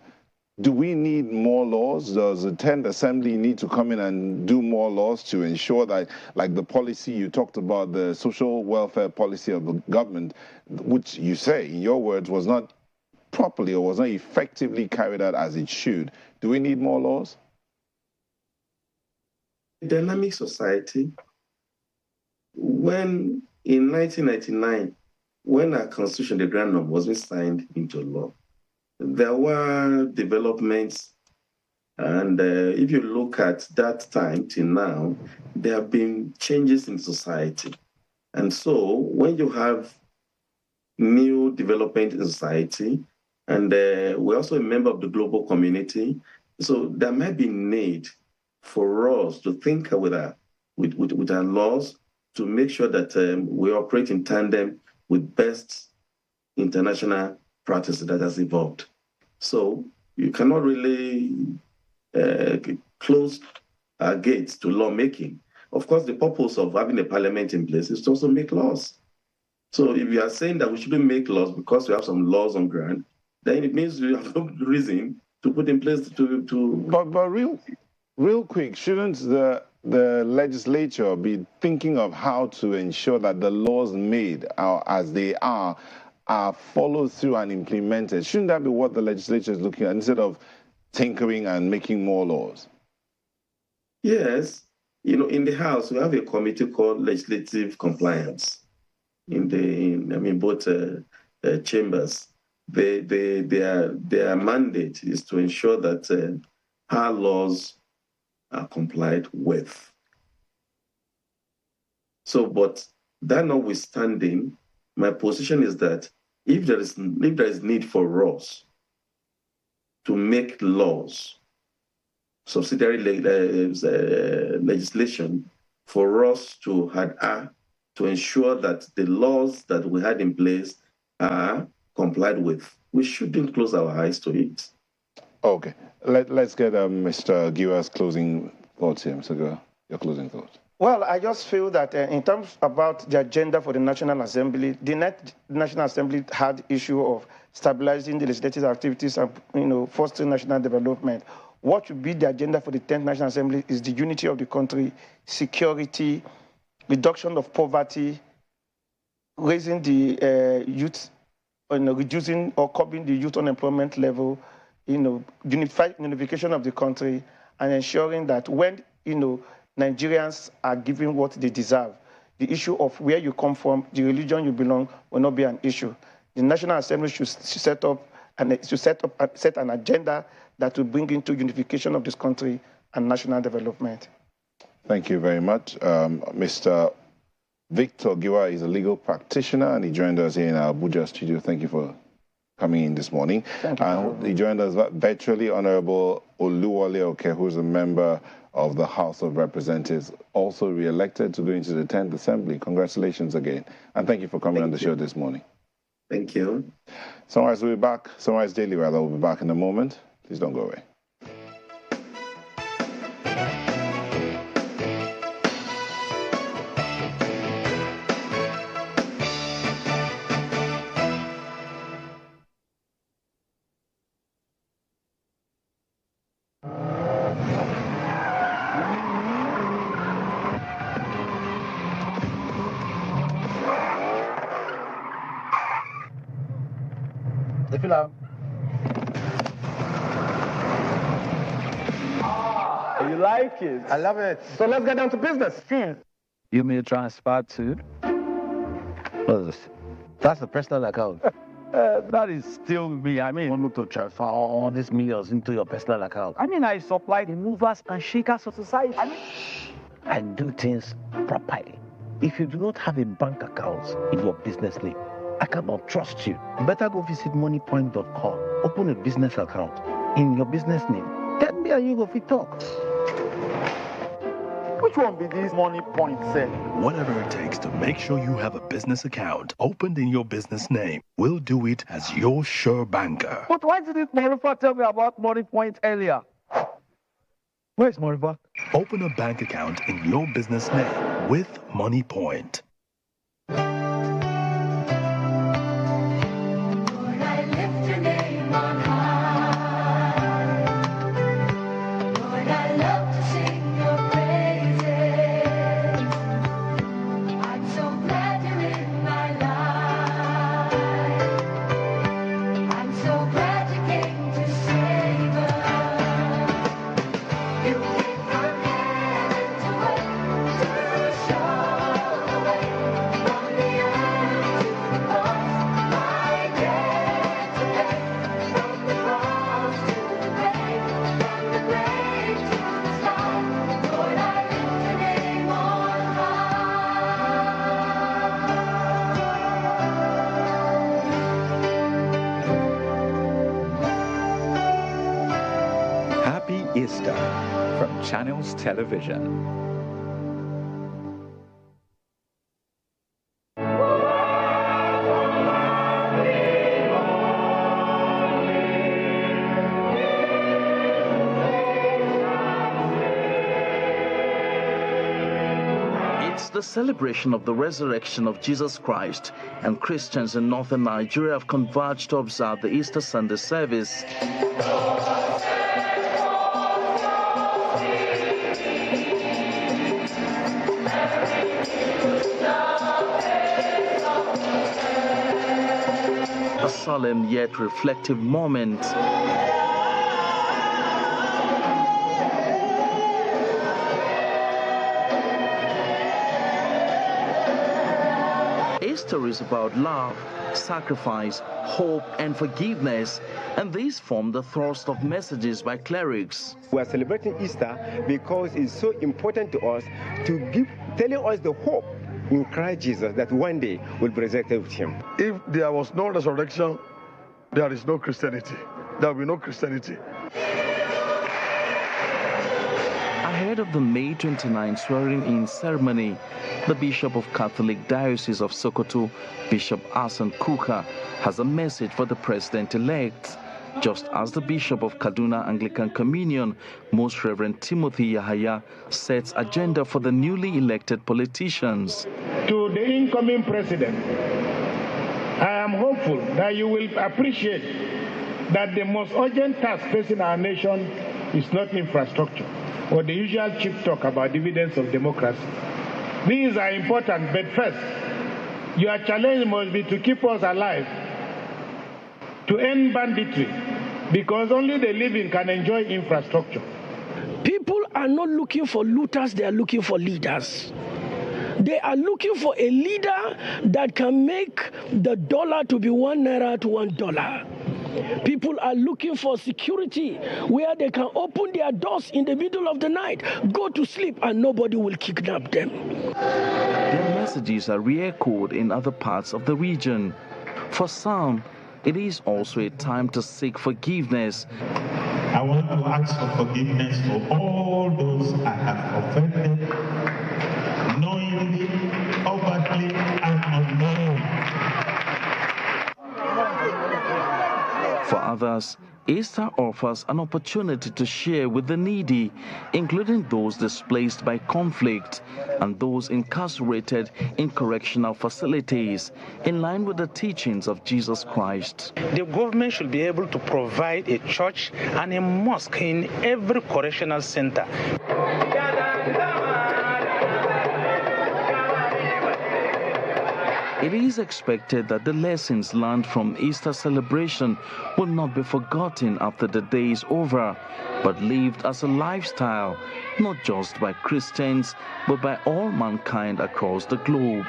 do we need more laws? Does the 10th Assembly need to come in and do more laws to ensure that, like the policy you talked about, the social welfare policy of the government, which you say, in your words, was not properly or was not effectively carried out as it should? Do we need more laws? Dynamic society, when in 1999, when our constitution, the Grand Norm, was signed into law, there were developments, and if you look at that time till now, there have been changes in society. And so when you have new development in society, and we're also a member of the global community, so there might be need for us to think with our laws to make sure that we operate in tandem with best international practices that has evolved. So you cannot really close our gates to lawmaking. Of course, the purpose of having a parliament in place is to also make laws. So if you are saying that we shouldn't make laws because we have some laws on ground, then it means we have no reason to put in place to. But real quick, shouldn't the legislature be thinking of how to ensure that the laws made as they are followed through and implemented? Shouldn't that be what the legislature is looking at instead of tinkering and making more laws? Yes. In the House, we have a committee called Legislative Compliance in both chambers. Their mandate is to ensure that our laws are complied with. So, but that notwithstanding, my position is that if there is need for us to make laws, subsidiary legislation, for us to adhere to ensure that the laws that we had in place are complied with, we shouldn't close our eyes to it. Okay. Let's get Mr. Giwa's closing thoughts here. Mr. Giwa, your closing thoughts. Well, I just feel that in terms about the agenda for the National Assembly, the National Assembly had issue of stabilizing the legislative activities and fostering national development. What should be the agenda for the 10th National Assembly is the unity of the country, security, reduction of poverty, raising the youth, reducing or curbing the youth unemployment level, unification of the country, and ensuring that when Nigerians are given what they deserve, the issue of where you come from, the religion you belong, will not be an issue. The National Assembly should set an agenda that will bring into unification of this country and national development. Thank you very much, Mr. Victor Giwa is a legal practitioner, and he joined us here in our Abuja studio. Thank you for coming in this morning. Thank you. And he joined us virtually Honorable Oluwole Oke, who is a member of the House of Representatives, also re-elected to go into the 10th Assembly. Congratulations again. And thank you for coming on the show this morning. Thank you. Sunrise will be back. Sunrise Daily, rather, will be back in a moment. Please don't go away. You like it? I love it. So let's get down to business. You mean transfer to? What is this? That's a personal account. That is still me. I mean, I want to transfer all these millions into your personal account. I mean, I supply the movers and shakers of society. I do things properly. If you do not have a bank account in your business name, I cannot trust you. Better go visit moneypoint.com. Open a business account in your business name. Then me and you go fit talk. Which one be this money point, sir? Whatever it takes to make sure you have a business account opened in your business name, we'll do it as your sure banker. But why didn't Morifa tell me about Money Point earlier? Where's Morifa? Open a bank account in your business name with Money Point. Easter from Channels Television. It's the celebration of the resurrection of Jesus Christ, and Christians in northern Nigeria have converged to observe the Easter Sunday service. A solemn yet reflective moment. Easter is about love, sacrifice, hope, and forgiveness, and these form the thrust of messages by clerics. We are celebrating Easter because it's so important to us to telling us the hope in Christ Jesus that one day we'll be resurrected with him. If there was no resurrection, there is no Christianity. There will be no Christianity. Ahead of the May 29 swearing-in ceremony, the Bishop of Catholic Diocese of Sokoto, Bishop Asan Kuka, has a message for the President-elect. Just as the Bishop of Kaduna Anglican Communion, Most Reverend Timothy Yahaya, sets agenda for the newly elected politicians. To the incoming President, I am hopeful that you will appreciate that the most urgent task facing our nation is not infrastructure or the usual cheap talk about dividends of democracy. These are important, but first, your challenge must be to keep us alive, to end banditry, because only the living can enjoy infrastructure. People are not looking for looters, they are looking for leaders. They are looking for a leader that can make the dollar to be 1 naira to $1. People are looking for security where they can open their doors in the middle of the night, go to sleep, and nobody will kidnap them. Their messages are re-echoed in other parts of the region. For some, it is also a time to seek forgiveness. I want to ask for forgiveness for all those I have offended, knowingly, overtly, and unknowingly. For others, Easter offers an opportunity to share with the needy, including those displaced by conflict and those incarcerated in correctional facilities, in line with the teachings of Jesus Christ. The government should be able to provide a church and a mosque in every correctional center. It is expected that the lessons learned from Easter celebration will not be forgotten after the day is over, but lived as a lifestyle, not just by Christians, but by all mankind across the globe.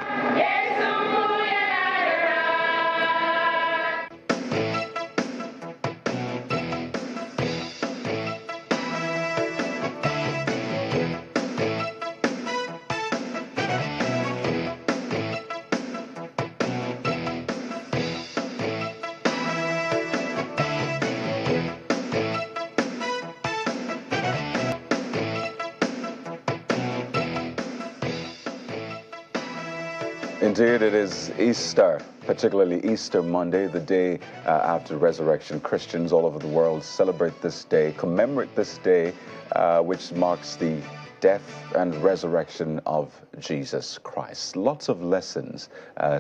Indeed, it is Easter, particularly Easter Monday, the day after resurrection. Christians all over the world celebrate this day, commemorate this day, which marks the death and resurrection of Jesus Christ. Lots of lessons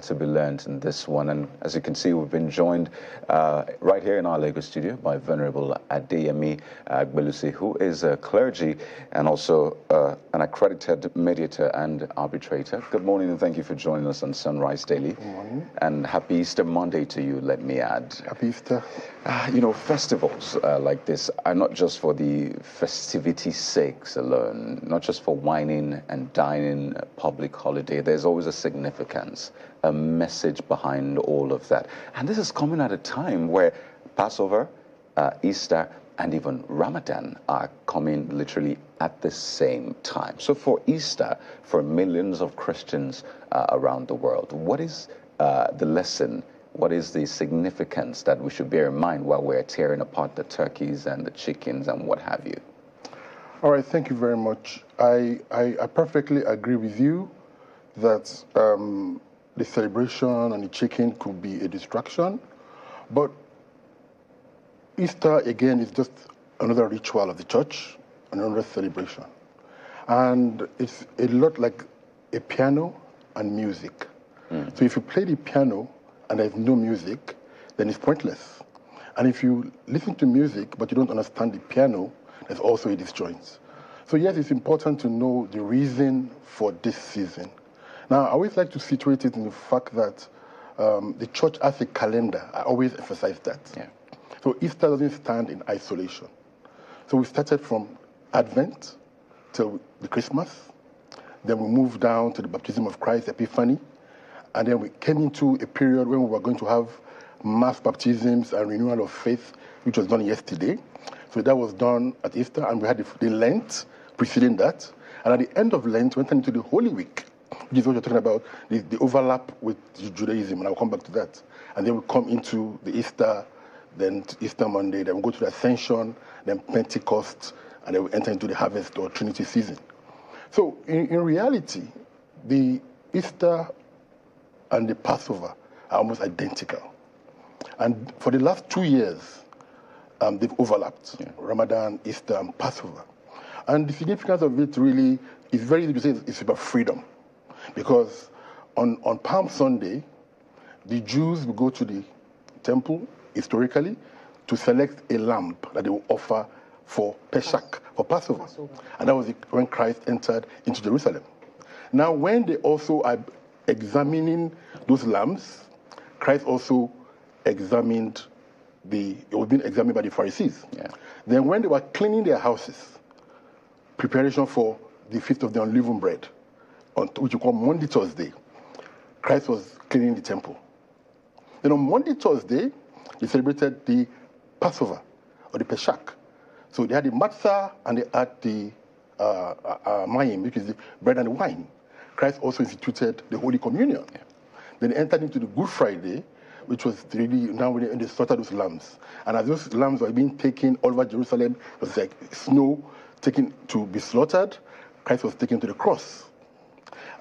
to be learned in this one. And as you can see, we've been joined right here in our Lagos studio by Venerable Adeyemi Agbelusi, who is a clergy and also an accredited mediator and arbitrator. Good morning and thank you for joining us on Sunrise Daily. Good morning. And happy Easter Monday to you, let me add. Happy Easter. You know, festivals like this are not just for the festivity's sakes alone, not just for whining and dining, a public holiday. There's always a significance, a message behind all of that. And this is coming at a time where Passover, Easter, and even Ramadan are coming literally at the same time. So for Easter, for millions of Christians around the world, what is the lesson? What is the significance that we should bear in mind while we're tearing apart the turkeys and the chickens and what have you? All right, thank you very much. I perfectly agree with you that the celebration and the chicken could be a distraction, but Easter, again, is just another ritual of the church, another celebration. And it's a lot like a piano and music. So if you play the piano and there's no music, then it's pointless. And if you listen to music but you don't understand the piano, there's also a disjoint. So yes, it's important to know the reason for this season. Now, I always like to situate it in the fact that the church has a calendar. I always emphasize that. Yeah. So Easter doesn't stand in isolation. So we started from Advent till the Christmas. Then we moved down to the baptism of Christ, Epiphany. And then we came into a period when we were going to have mass baptisms and renewal of faith, which was done yesterday. So that was done at Easter, and we had the Lent preceding that. And at the end of Lent, we went into the Holy Week, which is what you're talking about, the overlap with Judaism, and I'll come back to that. And then we come into the Easter, then Easter Monday, then we go to the Ascension, then Pentecost, and then we enter into the harvest or Trinity season. So in reality, the Easter and the Passover are almost identical. And for the last 2 years, they've overlapped, Ramadan, Easter, and Passover. And the significance of it really is very easy to say it's about freedom. Because on Palm Sunday, the Jews will go to the temple, historically, to select a lamb that they will offer for Pesach, for Passover. And that was when Christ entered into Jerusalem. Now, when they also are examining those lambs, Christ also examined it was being examined by the Pharisees. Yeah. Then when they were cleaning their houses, preparation for the Feast of the Unleavened Bread, which we call Monday, Thursday, Christ was cleaning the temple. Then on Monday, Thursday, they celebrated the Passover, or the Pesach. So they had the matzah and they had the mayim, which is the bread and the wine. Christ also instituted the Holy Communion. Yeah. Then they entered into the Good Friday, which was really now when they slaughtered those lambs. And as those lambs were being taken all over Jerusalem, it was like snow taken to be slaughtered, Christ was taken to the cross.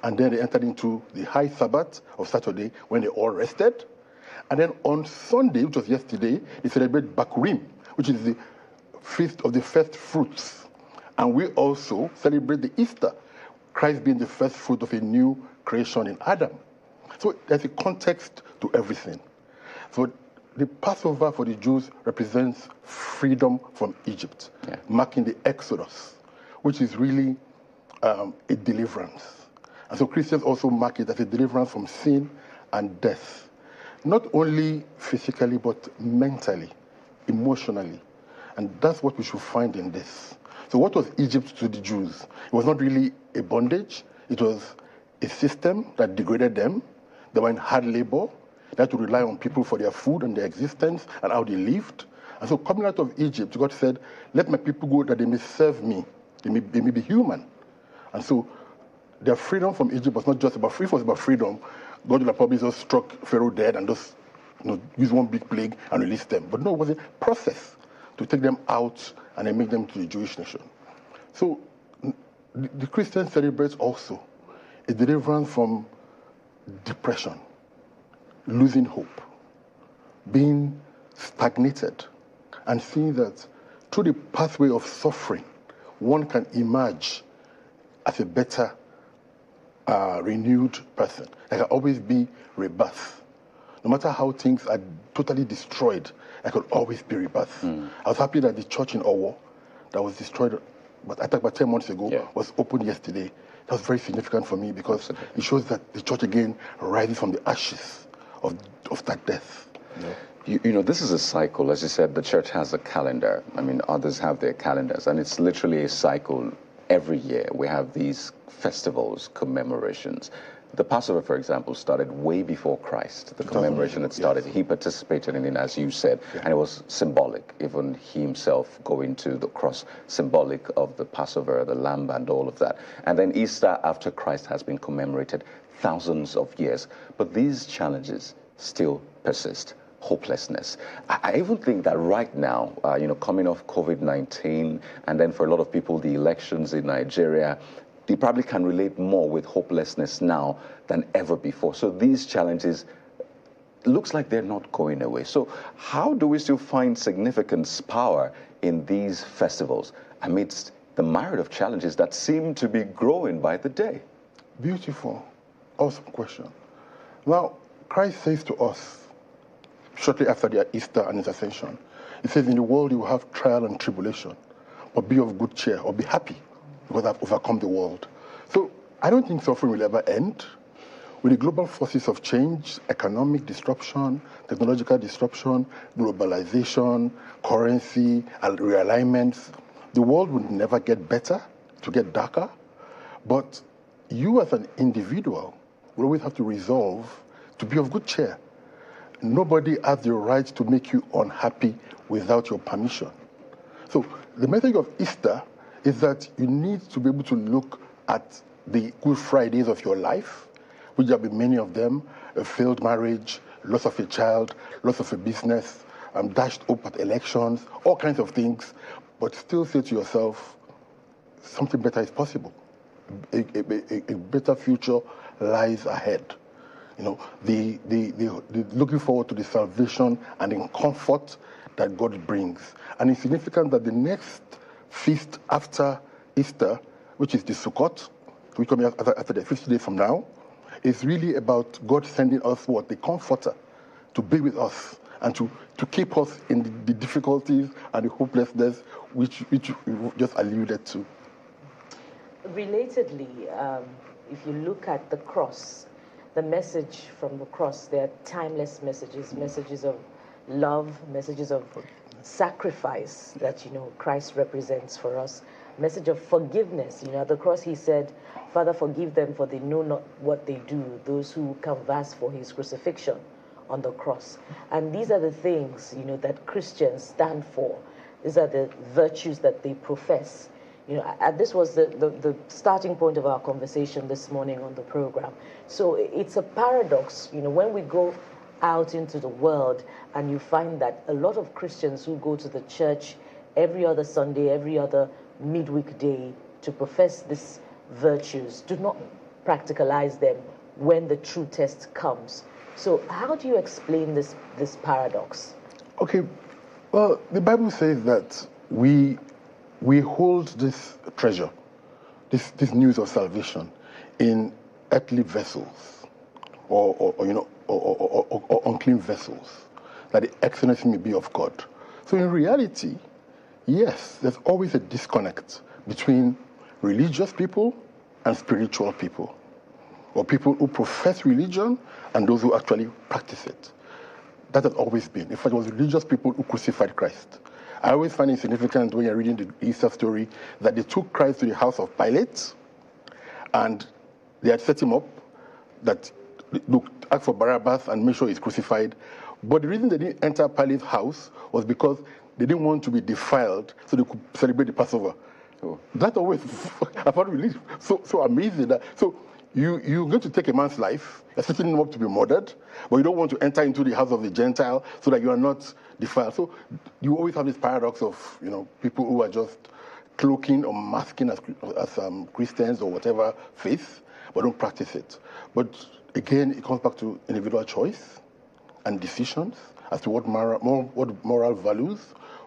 And then they entered into the high Sabbath of Saturday when they all rested. And then on Sunday, which was yesterday, they celebrate Bakurim, which is the feast of the first fruits. And we also celebrate the Easter, Christ being the first fruit of a new creation in Adam. So there's a context to everything. So the Passover for the Jews represents freedom from Egypt, marking the Exodus, which is really a deliverance. And so Christians also mark it as a deliverance from sin and death, not only physically, but mentally, emotionally. And that's what we should find in this. So what was Egypt to the Jews? It was not really a bondage. It was a system that degraded them. They were in hard labor. They had to rely on people for their food and their existence and how they lived. And so coming out of Egypt, God said, let my people go that they may serve me. They may be human. And so their freedom from Egypt was not just about free, it was about freedom. God would have probably just struck Pharaoh dead and just use one big plague and release them. But no, it was a process to take them out and then make them to the Jewish nation. So the Christian celebrates also a deliverance from depression, losing hope, being stagnated, and seeing that through the pathway of suffering, one can emerge as a better, renewed person. There can always be rebirth. No matter how things are totally destroyed, there could always be rebirth. I was happy that the church in Owo that was destroyed, but I think about 10 months ago, was opened yesterday. That was very significant for me because it shows that the church again rises from the ashes of that death. You know, this is a cycle. As you said, the church has a calendar. I mean, others have their calendars, and it's literally a cycle. Every year we have these festivals, commemorations. The Passover, for example, started way before Christ. The commemoration had started. He participated in it, as you said, and it was symbolic. Even he himself going to the cross, symbolic of the Passover, the lamb, and all of that. And then Easter, after Christ, has been commemorated thousands of years. But these challenges still persist. Hopelessness. I even think that right now, coming off COVID-19, and then for a lot of people, the elections in Nigeria, they probably can relate more with hopelessness now than ever before. So these challenges, looks like they're not going away. So how do we still find significance, power in these festivals amidst the myriad of challenges that seem to be growing by the day? Beautiful. Awesome question. Now, Christ says to us, shortly after their Easter and his ascension, he says, in the world you will have trial and tribulation, but be of good cheer, or be happy, because I've overcome the world. So I don't think suffering will ever end. With the global forces of change, economic disruption, technological disruption, globalization, currency, and realignments, the world will never get better, to get darker. But you as an individual will always have to resolve to be of good cheer. Nobody has the right to make you unhappy without your permission. So the message of Easter is that you need to be able to look at the Good Fridays of your life, which there have been many of them, a failed marriage, loss of a child, loss of a business, dashed up at elections, all kinds of things, but still say to yourself, something better is possible. A better future lies ahead. The looking forward to the salvation and the comfort that God brings. And it's significant that the next feast after Easter, which is the Sukkot, we come after the 50 days from now, is really about God sending us the Comforter to be with us and to keep us in the difficulties and the hopelessness which we just alluded to. Relatedly, if you look at the cross, the message from the cross, they're timeless messages, messages of love, messages of sacrifice that, Christ represents for us, message of forgiveness. At the cross he said, Father, forgive them for they know not what they do, those who canvass for his crucifixion. on the cross. And these are the things, that Christians stand for. These are the virtues that they profess. This was the starting point of our conversation this morning on the program. So it's a paradox, when we go out into the world and you find that a lot of Christians who go to the church every other Sunday, every other midweek day to profess these virtues do not practicalize them when the true test comes. So how do you explain this paradox? Okay, well, the Bible says that we hold this treasure, this news of salvation, in earthly vessels, or unclean vessels, that the excellency may be of God. So in reality, yes, there's always a disconnect between religious people and spiritual people, or people who profess religion and those who actually practice it. That has always been. In fact, it was religious people who crucified Christ. I always find it significant when you're reading the Easter story that they took Christ to the house of Pilate and they had set him up, that look, ask for Barabbas and make sure he's crucified. But the reason they didn't enter Pilate's house was because they didn't want to be defiled so they could celebrate the Passover. Oh. That always, I found really so amazing. So you're going to take a man's life, you're setting him up to be murdered, but you don't want to enter into the house of the Gentile so that you are not defiled. So you always have this paradox of, people who are just cloaking or masking as Christians or whatever faith, but don't practice it. But again, it comes back to individual choice and decisions as to what moral values,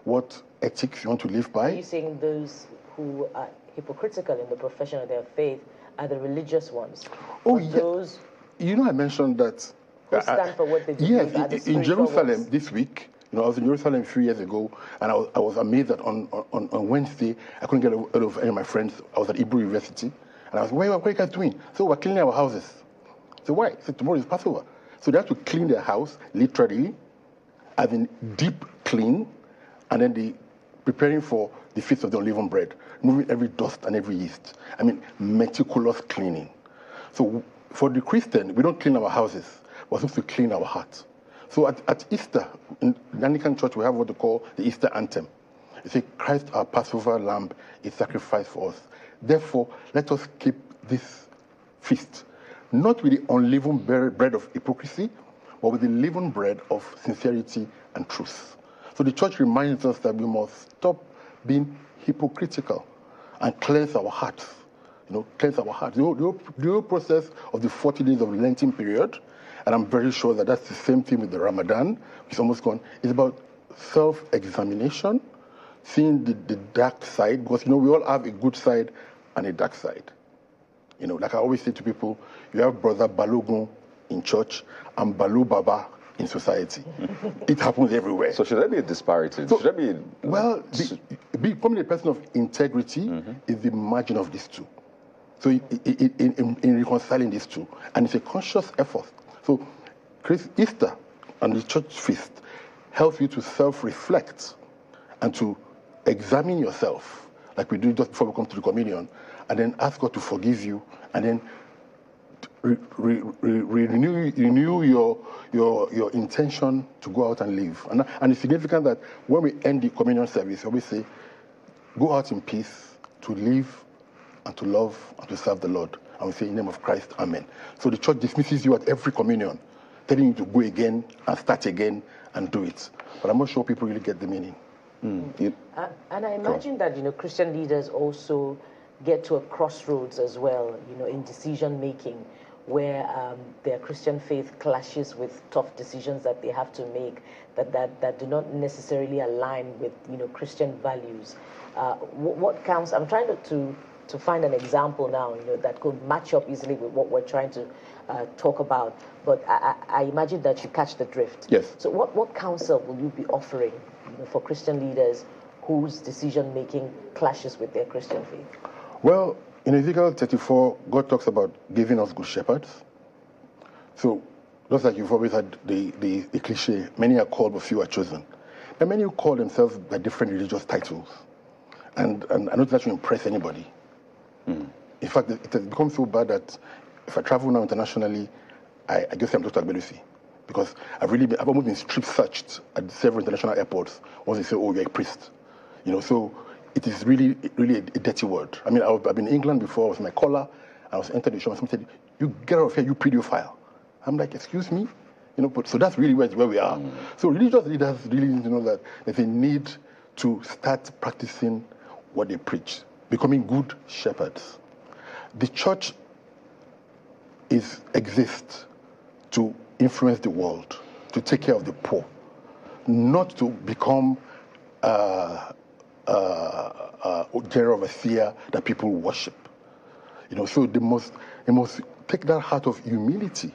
what ethics you want to live by. Are you saying those who are hypocritical in the profession of their faith are the religious ones? Oh, yeah. Those I mentioned that. Who stand for what they believe? Yes, in Jerusalem this week, I was in Jerusalem 3 years ago, and I was amazed that on Wednesday, I couldn't get out of any of my friends. I was at Hebrew University, and I was, what are you guys doing? So we're cleaning our houses. So why? So tomorrow is Passover. So they have to clean their house, literally, as in deep clean, and then they preparing for the Feast of the Unleavened Bread, removing every dust and every yeast. Meticulous cleaning. So for the Christian, we don't clean our houses. We're supposed to clean our hearts. So at Easter, in the Anglican Church, we have what they call the Easter anthem. It says, Christ, our Passover lamb, is sacrificed for us. Therefore, let us keep this feast, not with the unleavened bread of hypocrisy, but with the leavened bread of sincerity and truth. So the church reminds us that we must stop being hypocritical and cleanse our hearts. Cleanse our hearts. The whole process of the 40 days of the Lenten period, and I'm very sure that that's the same thing with the Ramadan, which is almost gone, is about self-examination, seeing the dark side, because, we all have a good side and a dark side. Like I always say to people, you have Brother Balogun in church and Balu Baba in society. It happens everywhere. So should there be a disparity? Should there be... Well, becoming a person of integrity is the margin of these two. So in reconciling these two, and it's a conscious effort. So Easter and the church feast helps you to self-reflect and to examine yourself, like we do just before we come to the communion, and then ask God to forgive you, and then renew your intention to go out and live. And it's significant that when we end the communion service, we always say, go out in peace to live and to love and to serve the Lord. And we say, in the name of Christ, amen. So the church dismisses you at every communion, telling you to go again and start again and do it. But I'm not sure people really get the meaning. And I imagine that, Christian leaders also get to a crossroads as well, in decision making, where their Christian faith clashes with tough decisions that they have to make that do not necessarily align with, Christian values. What counts? I'm trying to find an example now, that could match up easily with what we're trying to talk about. But I imagine that you catch the drift. Yes. So what counsel will you be offering for Christian leaders whose decision-making clashes with their Christian faith? Well, in Ezekiel 34, God talks about giving us good shepherds. So just like you've always had the cliche, many are called but few are chosen. And many who call themselves by different religious titles. And I don't think that should impress anybody. In fact, it has become so bad that if I travel now internationally, I just say I'm Dr. Agbelusi. because I've almost been strip searched at several international airports once they say, oh, you're a priest. You know, so it is really a dirty word. I mean, I've been in England before, I was in my collar, I was entered the shop, and someone said, you get out of here, you pedophile. I'm like, excuse me? You know, but so that's really where we are. So religious leaders really need to know that there's a need to start practicing what they preach, becoming good shepherds. The church exists to influence the world, to take care of the poor, not to become general overseer that people worship. You know, so they must take that heart of humility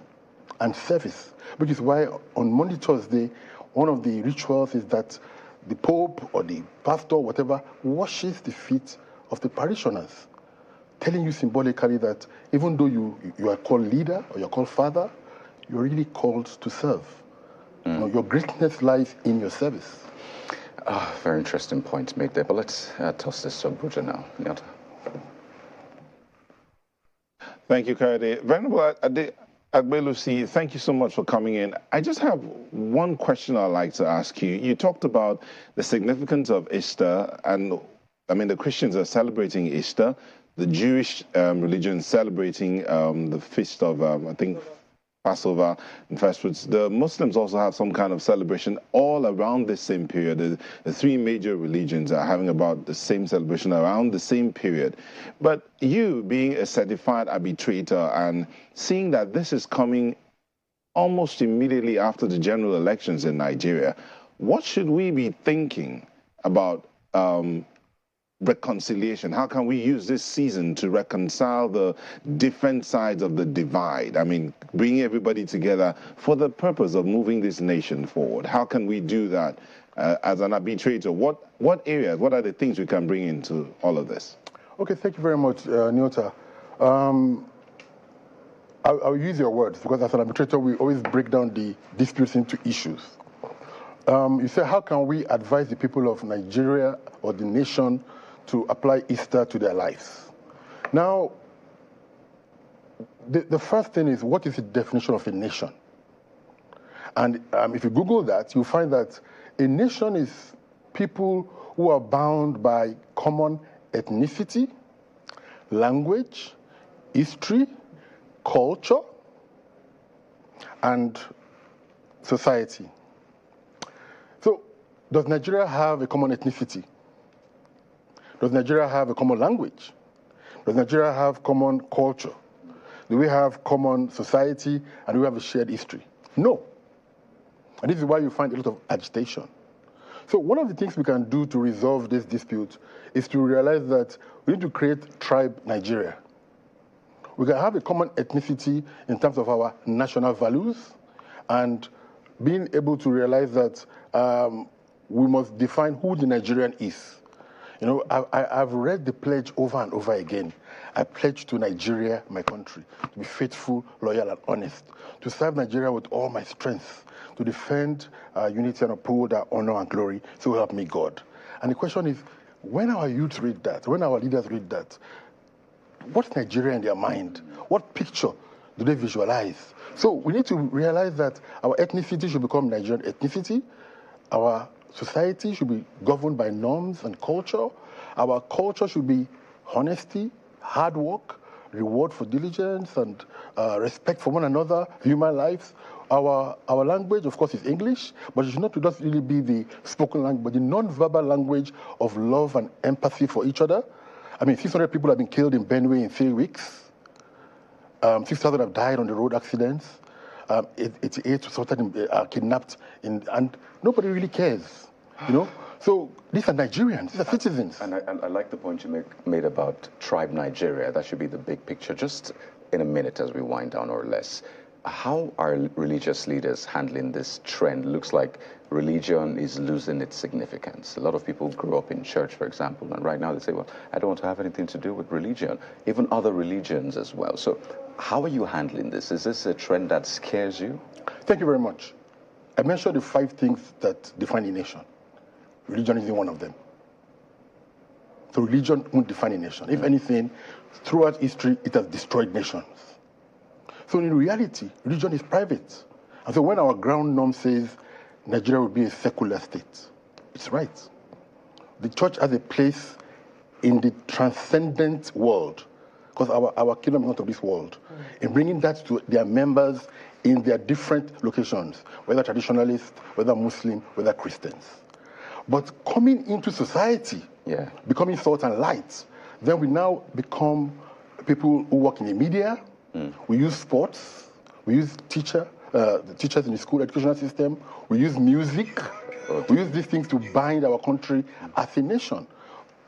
and service, which is why on Monday, Thursday, one of the rituals is that the Pope or the pastor, whatever, washes the feet of the parishioners, telling you symbolically that even though you are called leader or you're called father, you're really called to serve. You know, your greatness lies in your service. Very interesting point made there, but let's toss this to Abuja now. Nyota. Thank you, Kayode. Venerable Agbelusi, thank you so much for coming in. I just have one question I'd like to ask you. You talked about the significance of Easter, and I mean, the Christians are celebrating Easter, the Jewish religion celebrating the feast of, I think, Passover and First Fruits. The Muslims also have some kind of celebration all around this same period. The three major religions are having about the same celebration around the same period. But you, being a certified arbitrator and seeing that this is coming almost immediately after the general elections in Nigeria, what should we be thinking about reconciliation? How can we use this season to reconcile the different sides of the divide? I mean, bringing everybody together for the purpose of moving this nation forward. How can we do that as an arbitrator? What areas, what are the things we can bring into all of this? Okay, thank you very much, Nyota. I'll use your words, because as an arbitrator, we always break down the disputes into issues. You say, how can we advise the people of Nigeria or the nation to apply Easter to their lives? Now, the first thing is, what is the definition of a nation? And if you Google that, you'll find that a nation is people who are bound by common ethnicity, language, history, culture, and society. So, does Nigeria have a common ethnicity? Does Nigeria have a common language? Does Nigeria have common culture? Do we have common society, and do we have a shared history? No. And this is why you find a lot of agitation. So one of the things we can do to resolve this dispute is to realize that we need to create tribe Nigeria. We can have a common ethnicity in terms of our national values, and being able to realize that we must define who the Nigerian is. You know, I've read the pledge over and over again. I pledge to Nigeria, my country, to be faithful, loyal, and honest, to serve Nigeria with all my strength, to defend unity and uphold our honor and glory, so help me God. And the question is, when our youth read that, when our leaders read that, what's Nigeria in their mind? What picture do they visualize? So we need to realize that our ethnicity should become Nigerian ethnicity. Our society should be governed by norms and culture. Our culture should be honesty, hard work, reward for diligence, and respect for one another, human lives. Our language, of course, is English, but it should not just really be the spoken language, but the non-verbal language of love and empathy for each other. I mean, 600 people have been killed in Benue in 3 weeks. 6,000 have died on the road accidents. 88 are kidnapped, and nobody really cares, you know? So these are Nigerians, these are citizens. And I like the point you made about tribe Nigeria. That should be the big picture. Just in a minute as we wind down, or less, how are religious leaders handling this trend? Looks like religion is losing its significance. A lot of people grew up in church, for example, and right now they say, well, I don't want to have anything to do with religion, even other religions as well. So how are you handling this? Is this a trend that scares you? Thank you very much. I mentioned the 5 things that define a nation. Religion isn't one of them. So religion won't define a nation. If anything, throughout history, it has destroyed nations. So in reality, religion is private. And so when our ground norm says Nigeria will be a secular state, it's right. The church has a place in the transcendent world, because our kingdom is not of this world, in bringing that to their members in their different locations, whether traditionalists, whether Muslim, whether Christians. But coming into society, becoming salt and light, then we now become people who work in the media. We use sports. We use teachers in the school educational system. We use music. We use these things to bind our country as a nation,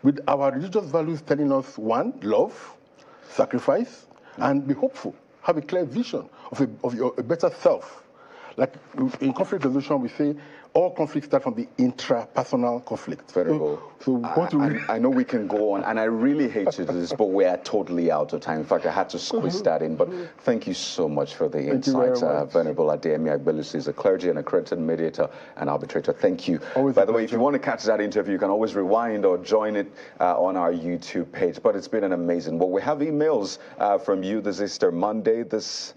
with our religious values telling us, one, love, sacrifice, and be hopeful. Have a clear vision of a better self. Like in conflict resolution, we say all conflicts start from the intrapersonal conflict. Very So I know we can go on, and I really hate to do this, but we are totally out of time. In fact, I had to squeeze that in, but thank you so much for the insights. Venerable Adeyemi Agbelusi is a clergy and accredited mediator and arbitrator. Thank you. By the way, if you want to catch that interview, you can always rewind or join it on our YouTube page, but it's been an amazing. Well, we have emails from you this Easter Monday. This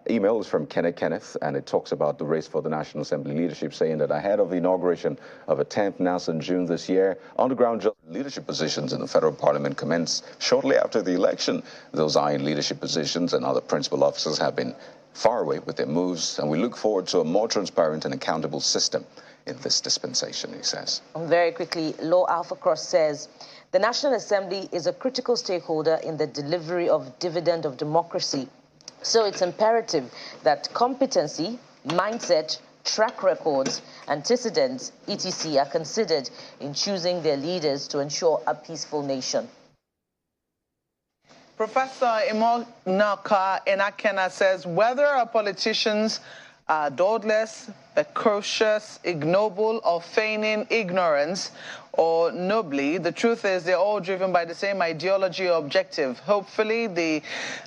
email is from Kenneth, and it talks about the race for the National Assembly leadership, saying that ahead of the inauguration of a 10th NAS in June this year, underground leadership positions in the federal parliament commence shortly after the election. Those eyeing leadership positions and other principal officers have been far away with their moves, and we look forward to a more transparent and accountable system in this dispensation, he says. Very quickly, Law Alpha Cross says, the National Assembly is a critical stakeholder in the delivery of dividend of democracy. So it's imperative that competency, mindset, track records, antecedents, etc. are considered in choosing their leaders to ensure a peaceful nation. Professor Imonaka Enakena says, whether our politicians are godless, precocious, ignoble, or feigning ignorance, or nobly, the truth is they're all driven by the same ideology or objective. Hopefully, the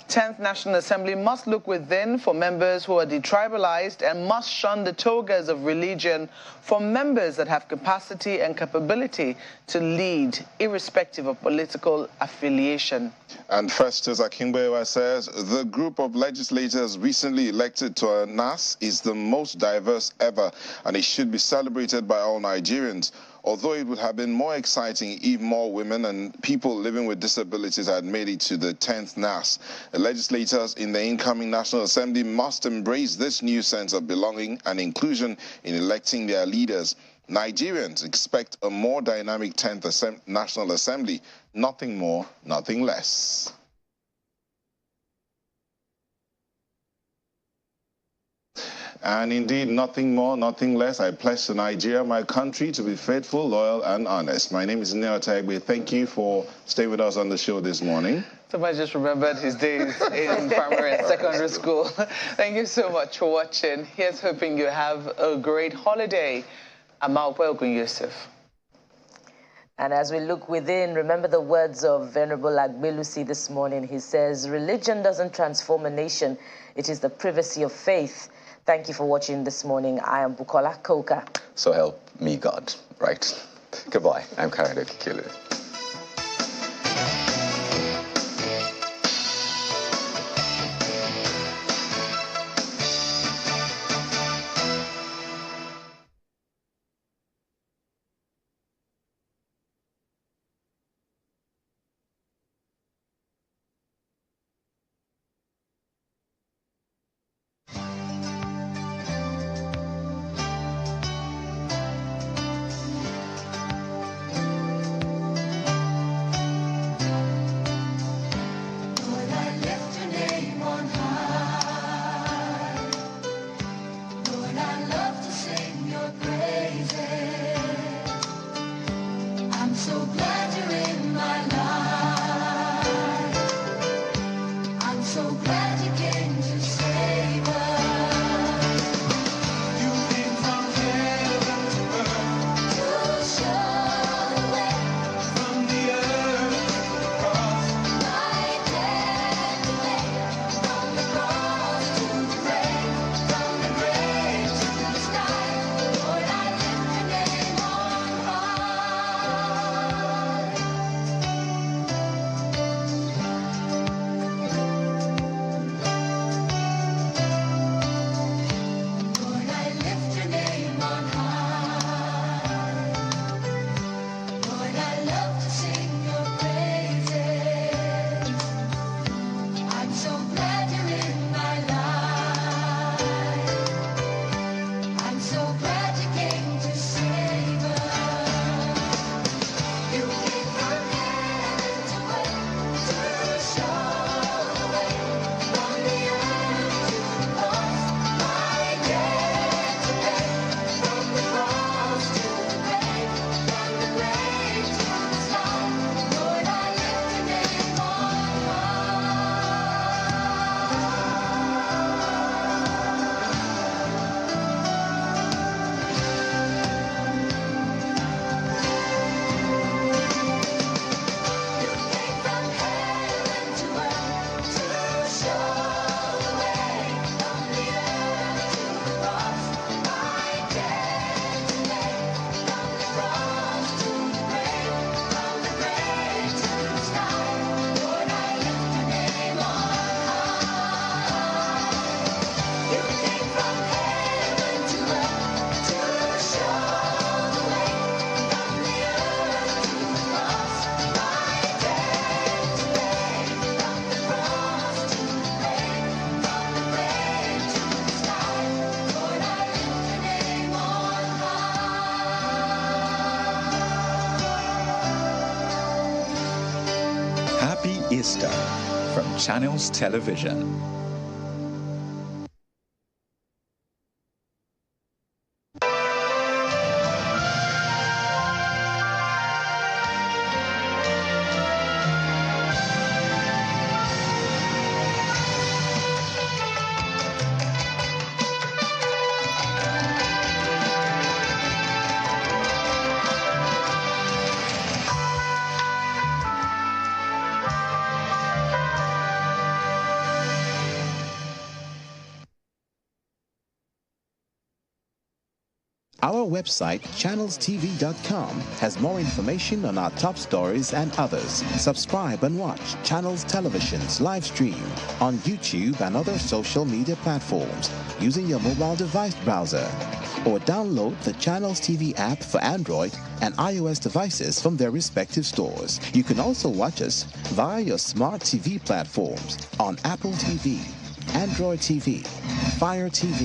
10th National Assembly must look within for members who are detribalized and must shun the togas of religion for members that have capacity and capability to lead, irrespective of political affiliation. And Festus Akingbewa says, the group of legislators recently elected to a NAS is the most diverse ever, and it should be celebrated by all Nigerians. Although it would have been more exciting if more women and people living with disabilities had made it to the 10th NAS. The legislators in the incoming National Assembly must embrace this new sense of belonging and inclusion in electing their leaders. Nigerians expect a more dynamic 10th National Assembly. Nothing more, nothing less. And indeed, nothing more, nothing less. I pledge to Nigeria, my country, to be faithful, loyal, and honest. My name is Neo Tagbe. Thank you for staying with us on the show this morning. Somebody just remembered his days in primary and secondary school. Thank you so much for watching. Here's hoping you have a great holiday. I'm Malpwe Yusuf. And as we look within, remember the words of Venerable Agbelusi this morning. He says, religion doesn't transform a nation. It is the privacy of faith. Thank you for watching this morning. I am Bukola Koka. So help me God, right? Goodbye. I'm Kayode Kikili. Easter from Channels Television. Our website, channelstv.com, has more information on our top stories and others. Subscribe and watch Channels Television's live stream on YouTube and other social media platforms using your mobile device browser. Or download the Channels TV app for Android and iOS devices from their respective stores. You can also watch us via your smart TV platforms on Apple TV, Android TV, Fire TV,